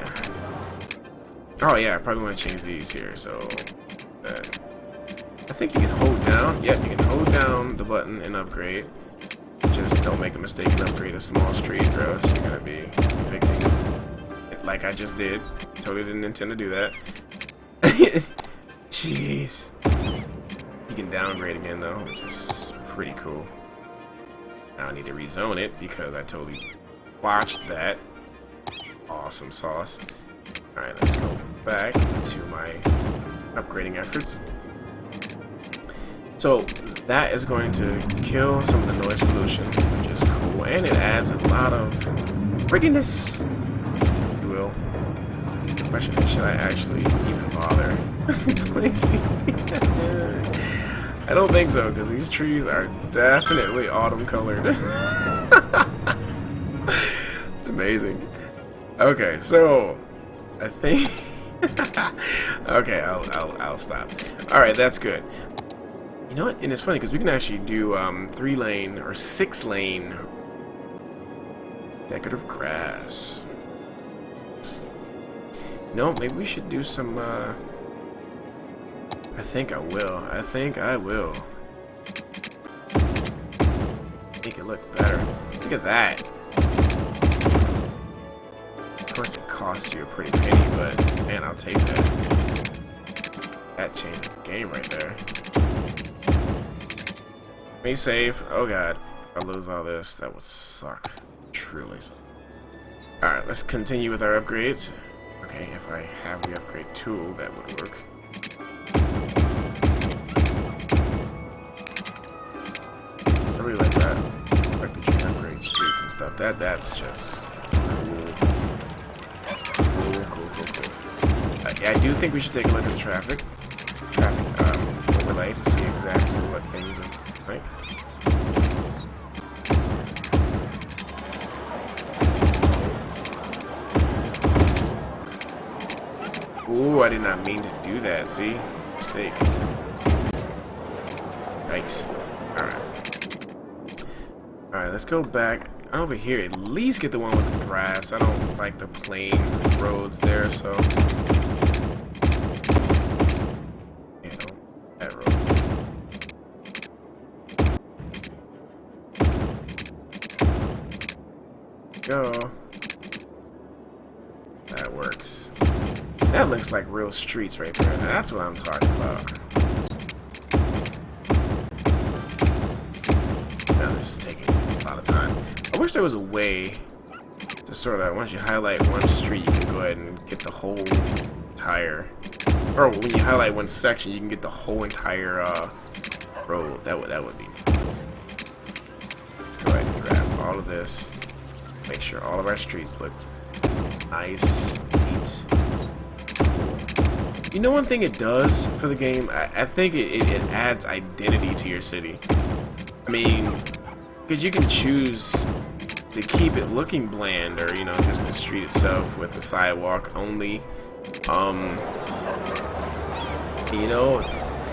Oh yeah, I probably want to change these here. So, I think you can hold down. Yep, you can hold down the button and upgrade. Just don't make a mistake and upgrade a small street, or else you're gonna be evicting. Like I just did. Totally didn't intend to do that. Jeez. You can downgrade again though, which is pretty cool. Now I need to rezone it because I totally watched that. Awesome sauce. Alright, let's go back to my upgrading efforts. So that is going to kill some of the noise pollution, which is cool, and it adds a lot of prettiness, if you will. The question is, should I actually even bother placing? I don't think so, because these trees are definitely autumn colored. It's amazing. Okay, so I think okay, I'll stop. All right, that's good. You know what? And it's funny because we can actually do 3-lane or 6-lane decorative grass. No, maybe we should do some. I think I will. Make it look better. Look at that. Of course, it costs you a pretty penny, but man, I'll take that. That changes the game right there. Me save. Oh god. If I lose all this, that would suck. Truly. Alright, let's continue with our upgrades. Okay, if I have the upgrade tool, that would work. I really like that. I like that you can upgrade streets and stuff. That's just cool. Cool. I do think we should take a look at the traffic overlay to see exactly what things are like. Ooh, I did not mean to do that, see? Mistake. Yikes. Alright, let's go back over here. At least get the one with the grass. I don't like the plain roads there, so... Yeah, no, that road. Go. That works. That looks like real streets right there. Now that's what I'm talking about. Now this is taking a lot of time. I wish there was a way to sort of, once you highlight one street, you can go ahead and get the whole entire, or when you highlight one section, you can get the whole entire road. That would be neat. Let's go ahead and grab all of this. Make sure all of our streets look nice, neat. You know one thing it does for the game? I think it adds identity to your city. I mean, because you can choose to keep it looking bland, or, you know, just the street itself with the sidewalk only. You know,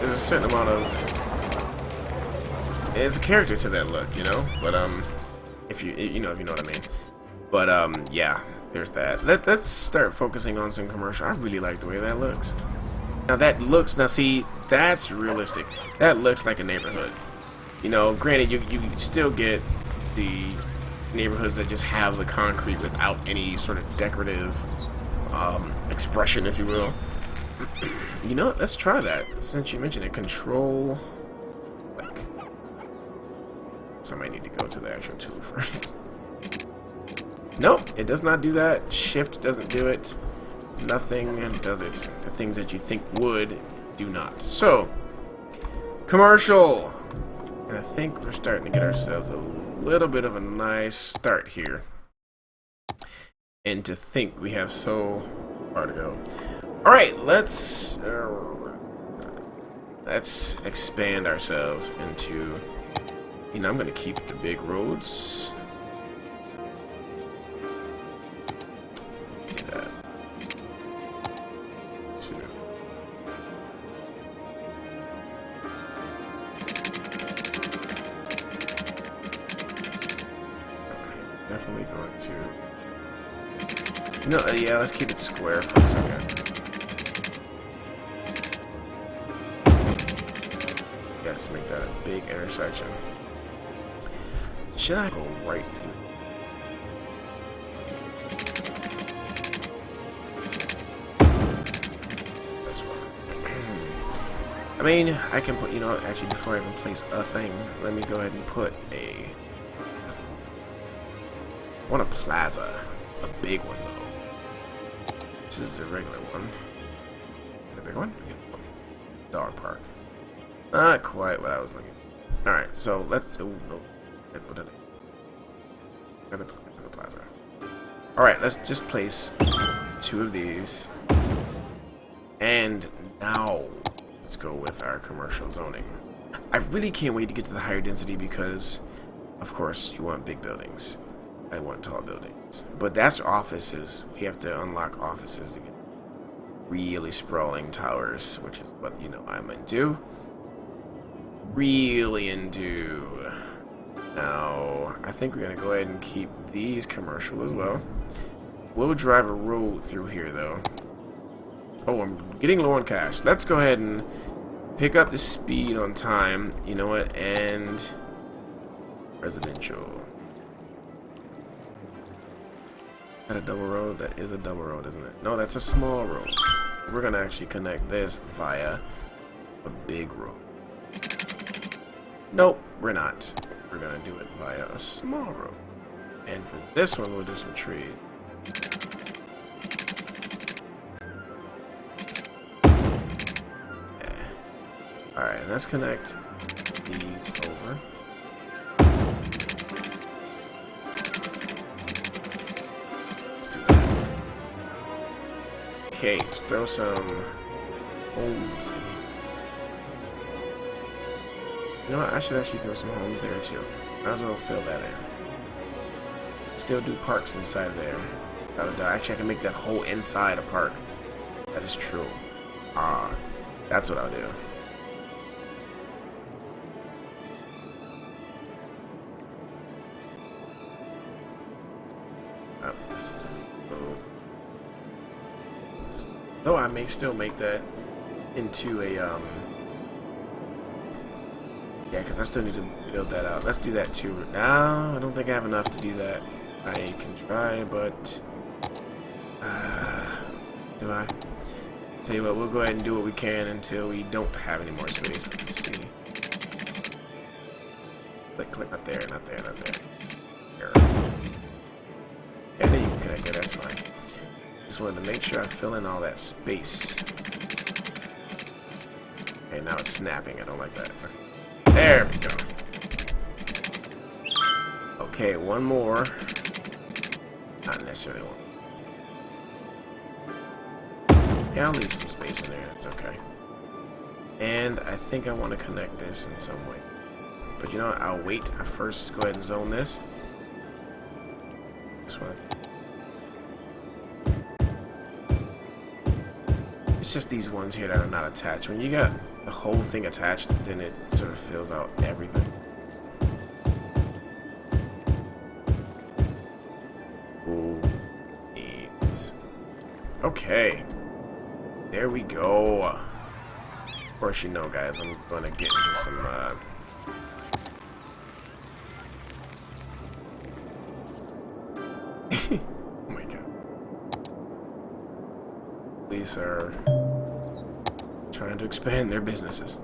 there's a certain amount of... There's a character to that look, you know? But, if you know what I mean. But, yeah. There's that. Let's start focusing on some commercial. I really like the way that looks. Now now see, that's realistic. That looks like a neighborhood. You know, granted, you still get the neighborhoods that just have the concrete without any sort of decorative expression, if you will. You know what? Let's try that. Since you mentioned it, control. Like, somebody need to go to the actual tool first. Nope, it does not do that. Shift doesn't do it. Nothing does it. The things that you think would do not. So, commercial. And I think we're starting to get ourselves a little bit of a nice start here. And to think we have so far to go. Alright, let's expand ourselves into, you know, I'm going to keep the big roads. Let's do that. Definitely going to... No, yeah, let's keep it square for a second. Yes, make that a big intersection. Should I go right through? This one. I mean, I can put, you know, actually before I even place a thing, let me go ahead and put a... I want a plaza. A big one, though. This is a regular one. A big one? Dog park. Not quite what I was looking for. Alright, so let's... Oh, no. Put it in the plaza. Alright, let's just place 2 of these. And now, let's go with our commercial zoning. I really can't wait to get to the higher density because, of course, you want big buildings. I want tall buildings. But that's offices. We have to unlock offices to get really sprawling towers, which is what, you know, I'm into. Really into. Now, I think we're going to go ahead and keep these commercial as well. We'll drive a road through here, though. Oh, I'm getting low on cash. Let's go ahead and pick up the speed on time. You know what? And residential. Is that a double road? That is a double road, isn't it? No, that's a small road. We're going to actually connect this via a big road. Nope, we're not. We're gonna do it via a small road. And for this one, we'll do some trees. Yeah. Alright, let's connect these over. Let's do that. Okay, let's throw some homes in here. You know what? I should actually throw some homes there too. Might as well fill that in. Still do parks inside of there. Actually, I can make that whole inside a park. That is true. Ah, that's what I'll do. Though I may still make that into a yeah, because I still need to build that out. Let's do that too. No, I don't think I have enough to do that. I can try, but do I? Tell you what, we'll go ahead and do what we can until we don't have any more space. Let's see. Click, not there, not there, not there. There. Yeah, then you can connect there, that's fine. Just wanted to make sure I fill in all that space. Okay, now it's snapping. I don't like that. Okay. There we go. Okay, one more. Not necessarily one. Yeah, I'll leave some space in there. That's okay. And I think I want to connect this in some way. But you know what? I'll wait. I first go ahead and zone this. This one, I think. It's just these ones here that are not attached. When you got the whole thing attached, then it sort of fills out everything. Ooh, neat. Okay. There we go. Of course, you know, guys, I'm going to get into some, oh my god. Police are trying to expand their businesses.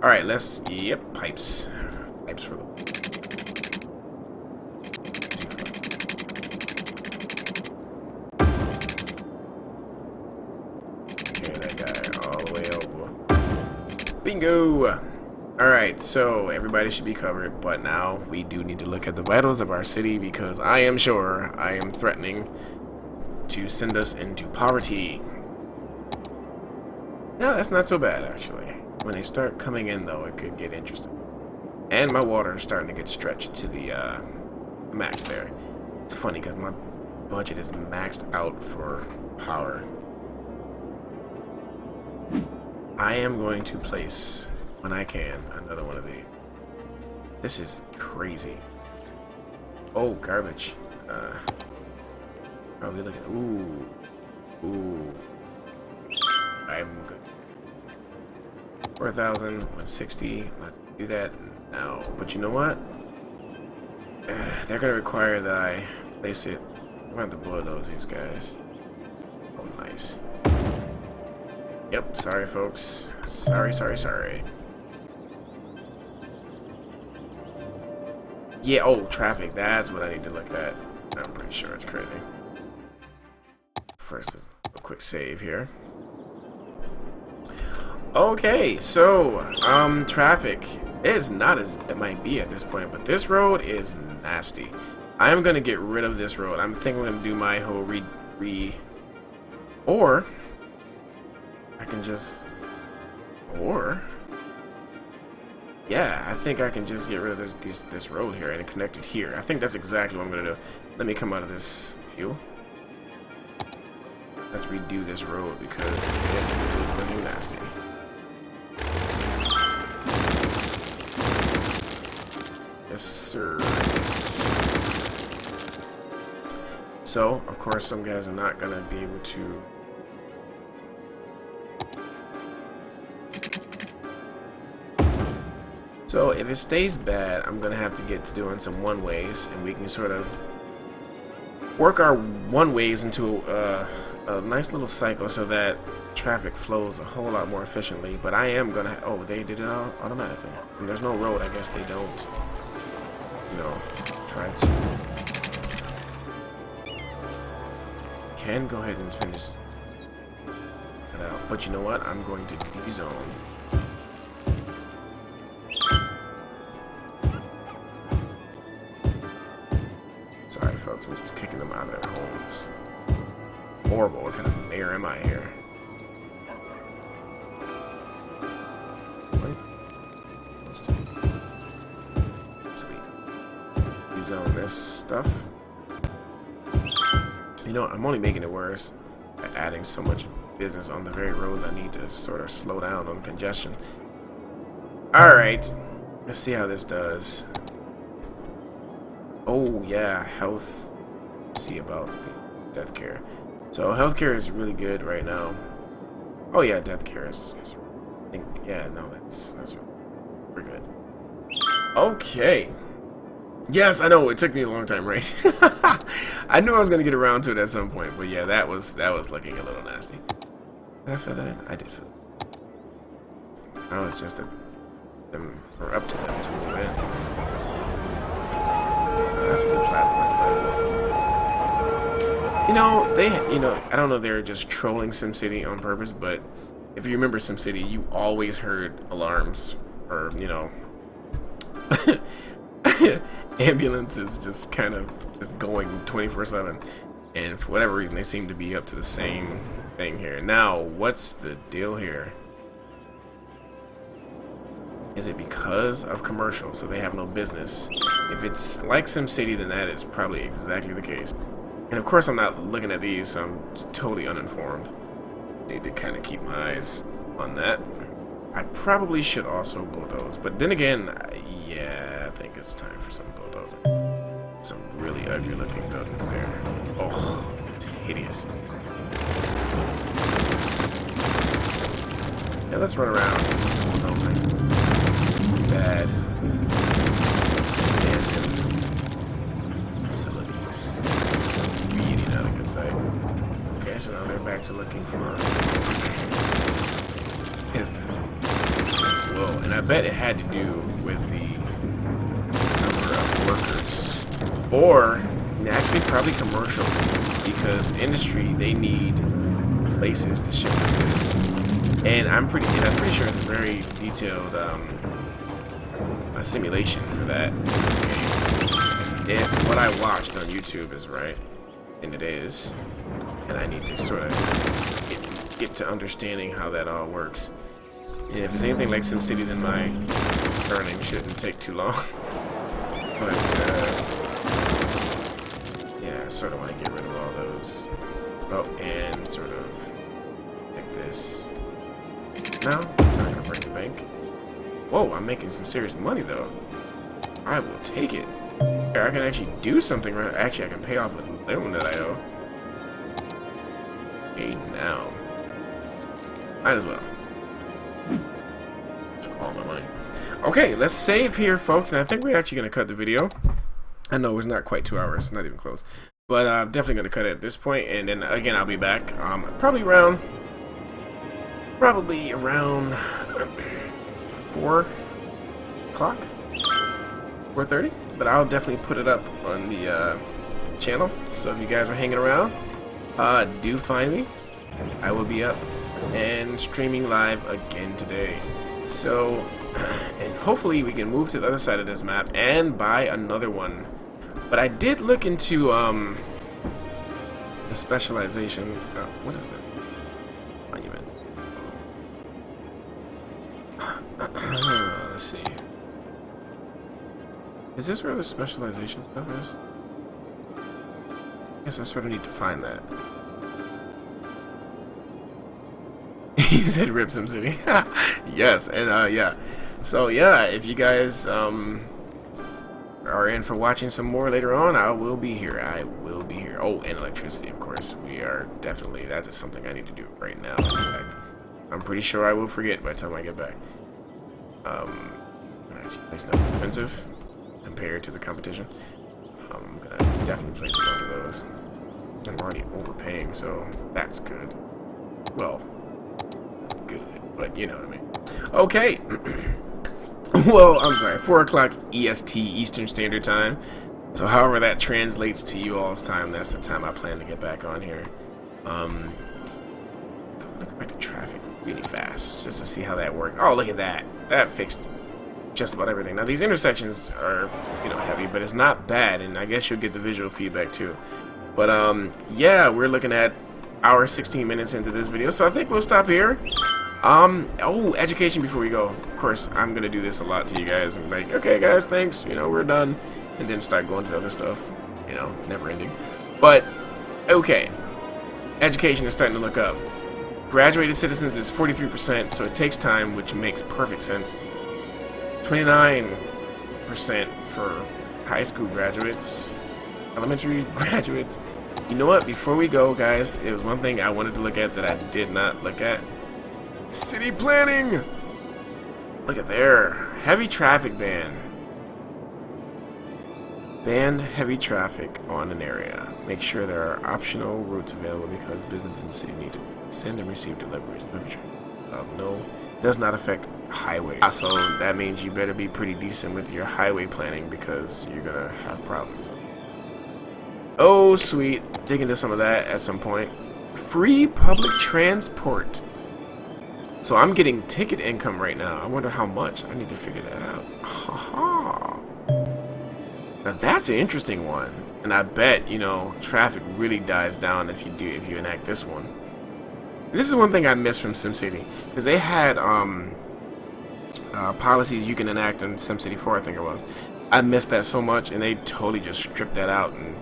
Alright, let's... Yep, pipes. Pipes for the... Bingo! Alright, so everybody should be covered, but now we do need to look at the vitals of our city because I am sure I am threatening to send us into poverty. No, that's not so bad, actually. When they start coming in, though, it could get interesting. And my water is starting to get stretched to the max there. It's funny because my budget is maxed out for power. I am going to place, when I can, another one of these. This is crazy. Oh, garbage. Are we looking? Ooh. Ooh. I'm good. 4,000, 160. Let's do that now. But you know what? They're going to require that I place it. I'm going to have to bulldoze these guys. Oh, nice. Yep, sorry folks. Sorry. Yeah, oh, traffic. That's what I need to look at. I'm pretty sure it's crazy. First, a quick save here. Okay, so, traffic is not as it might be at this point, but this road is nasty. I'm gonna get rid of this road. I'm thinking I'm gonna do my whole or I can just, yeah, I think I can just get rid of this road here and connect it here. I think that's exactly what I'm gonna do. Let me come out of this view. Let's redo this road because it is looking nasty. Yes, sir. So, of course, some guys are not gonna be able to. So if it stays bad, I'm gonna have to get to doing some one-ways, and we can sort of work our one-ways into a nice little cycle so that traffic flows a whole lot more efficiently. But I am gonna... oh, they did it automatically. And there's no road. I guess they don't, you know, try to... can go ahead and finish it out. But you know what? I'm going to D-zone. Sorry, folks. We're just kicking them out of their homes. Horrible. What kind of mayor am I here? Sweet. D-zone this stuff. You know, I'm only making it worse by adding so much business on the very roads I need to sort of slow down on congestion. Alright, let's see how this does. Oh, yeah, health. Let's see about the death care. So, healthcare is really good right now. Oh, yeah, death care is I think, yeah, no, that's pretty good. Okay. Yes, I know, it took me a long time, right? I knew I was going to get around to it at some point, but yeah, that was looking a little nasty. Did I fill that in? I did fill it. Now it's just that them, or up to them to move in. Oh, that's what the plaza looks like. You know, I don't know if they're just trolling SimCity on purpose, but if you remember SimCity, you always heard alarms, or, you know, ambulances just kind of just going 24/7, and for whatever reason they seem to be up to the same thing here. Now, what's the deal here? Is it because of commercials, so they have no business? If it's like SimCity, then that is probably exactly the case. And of course I'm not looking at these, so I'm totally uninformed. Need to kind of keep my eyes on that. I probably should also bulldoze, but then again, yeah, I think it's time for some bulldozing. Some really ugly looking buildings there. Oh, it's hideous. Yeah, let's run around just bulldozing. Bad. Abandoned facilities. Really not a good sight. Okay, so now they're back to looking for business. Whoa, and I bet it had to do with the number of workers, or actually probably commercial, because industry, they need places to ship their goods, and I'm pretty sure it's a very detailed a simulation for that in this game. If what I watched on YouTube is right, and it is, and I need to sort of get to understanding how that all works. And if it's anything like SimCity, then my learning shouldn't take too long. But, yeah, I sort of want to get rid of all those. Oh, and sort of like this. No, I'm not going to break the bank. Whoa, I'm making some serious money, though. I will take it. I can actually do something right. Actually, I can pay off a loan that I owe. Hey, now. Might as well. All my money. Okay, let's save here, folks, and I think we're actually going to cut the video. I know it's not quite 2 hours, not even close, but I'm definitely going to cut it at this point, and then again I'll be back probably around 4 o'clock, 4:30, but I'll definitely put it up on the channel, so if you guys are hanging around, do find me. I will be up and streaming live again today. So, and hopefully we can move to the other side of this map and buy another one. But I did look into the specialization. What is the monument? Let's see. Is this where the specialization stuff is? I guess I sort of need to find that. He said rip SimCity. Yes, and yeah. So yeah, if you guys are in for watching some more later on, I will be here. I will be here. Oh, and electricity, of course. We are definitely, that is something I need to do right now. In fact, I'm pretty sure I will forget by the time I get back. Actually, it's not defensive compared to the competition. I'm gonna definitely place a bunch of those. we're already overpaying, so that's good. Well, good, but you know what I mean. Okay. Well, I'm sorry, 4 o'clock EST, Eastern Standard Time. So however that translates to you all's time, that's the time I plan to get back on here. Look back to traffic really fast, just to see how that worked. Oh, look at that. That fixed just about everything. Now, these intersections are, you know, heavy, but it's not bad, and I guess you'll get the visual feedback, too. But, yeah, we're looking at hour 16 minutes into this video, so I think we'll stop here. Oh, education before we go. Of course, I'm gonna do this a lot to you guys. I'm like, okay, guys, thanks, you know, we're done. And then start going to other stuff, you know, never ending. But, okay. Education is starting to look up. Graduated citizens is 43%, so it takes time, which makes perfect sense. 29% for high school graduates, elementary graduates. You know what? Before we go, guys, it was one thing I wanted to look at that I did not look at. City planning! Look at there. Heavy traffic ban. Ban heavy traffic on an area. Make sure there are optional routes available because businesses in the city need to send and receive deliveries. No, does not affect highway. So that means you better be pretty decent with your highway planning because you're gonna have problems. Oh, sweet. Dig into some of that at some point. Free public transport. So I'm getting ticket income right now. I wonder how much. I need to figure that out. Ha-ha. Now that's an interesting one. And I bet, you know, traffic really dies down if you enact this one. This is one thing I missed from SimCity. Because they had policies you can enact in SimCity 4, I think it was. I missed that so much, and they totally just stripped that out in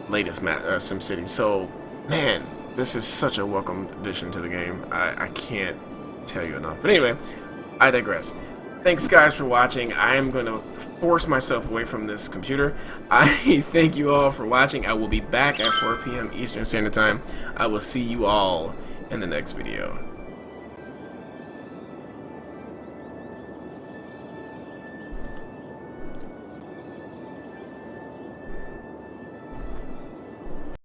latest SimCity. So, man, this is such a welcome addition to the game. I can't tell you enough. But anyway, I digress. Thanks, guys, for watching. I am going to force myself away from this computer. I thank you all for watching. I will be back at 4 p.m. Eastern Standard Time. I will see you all in the next video.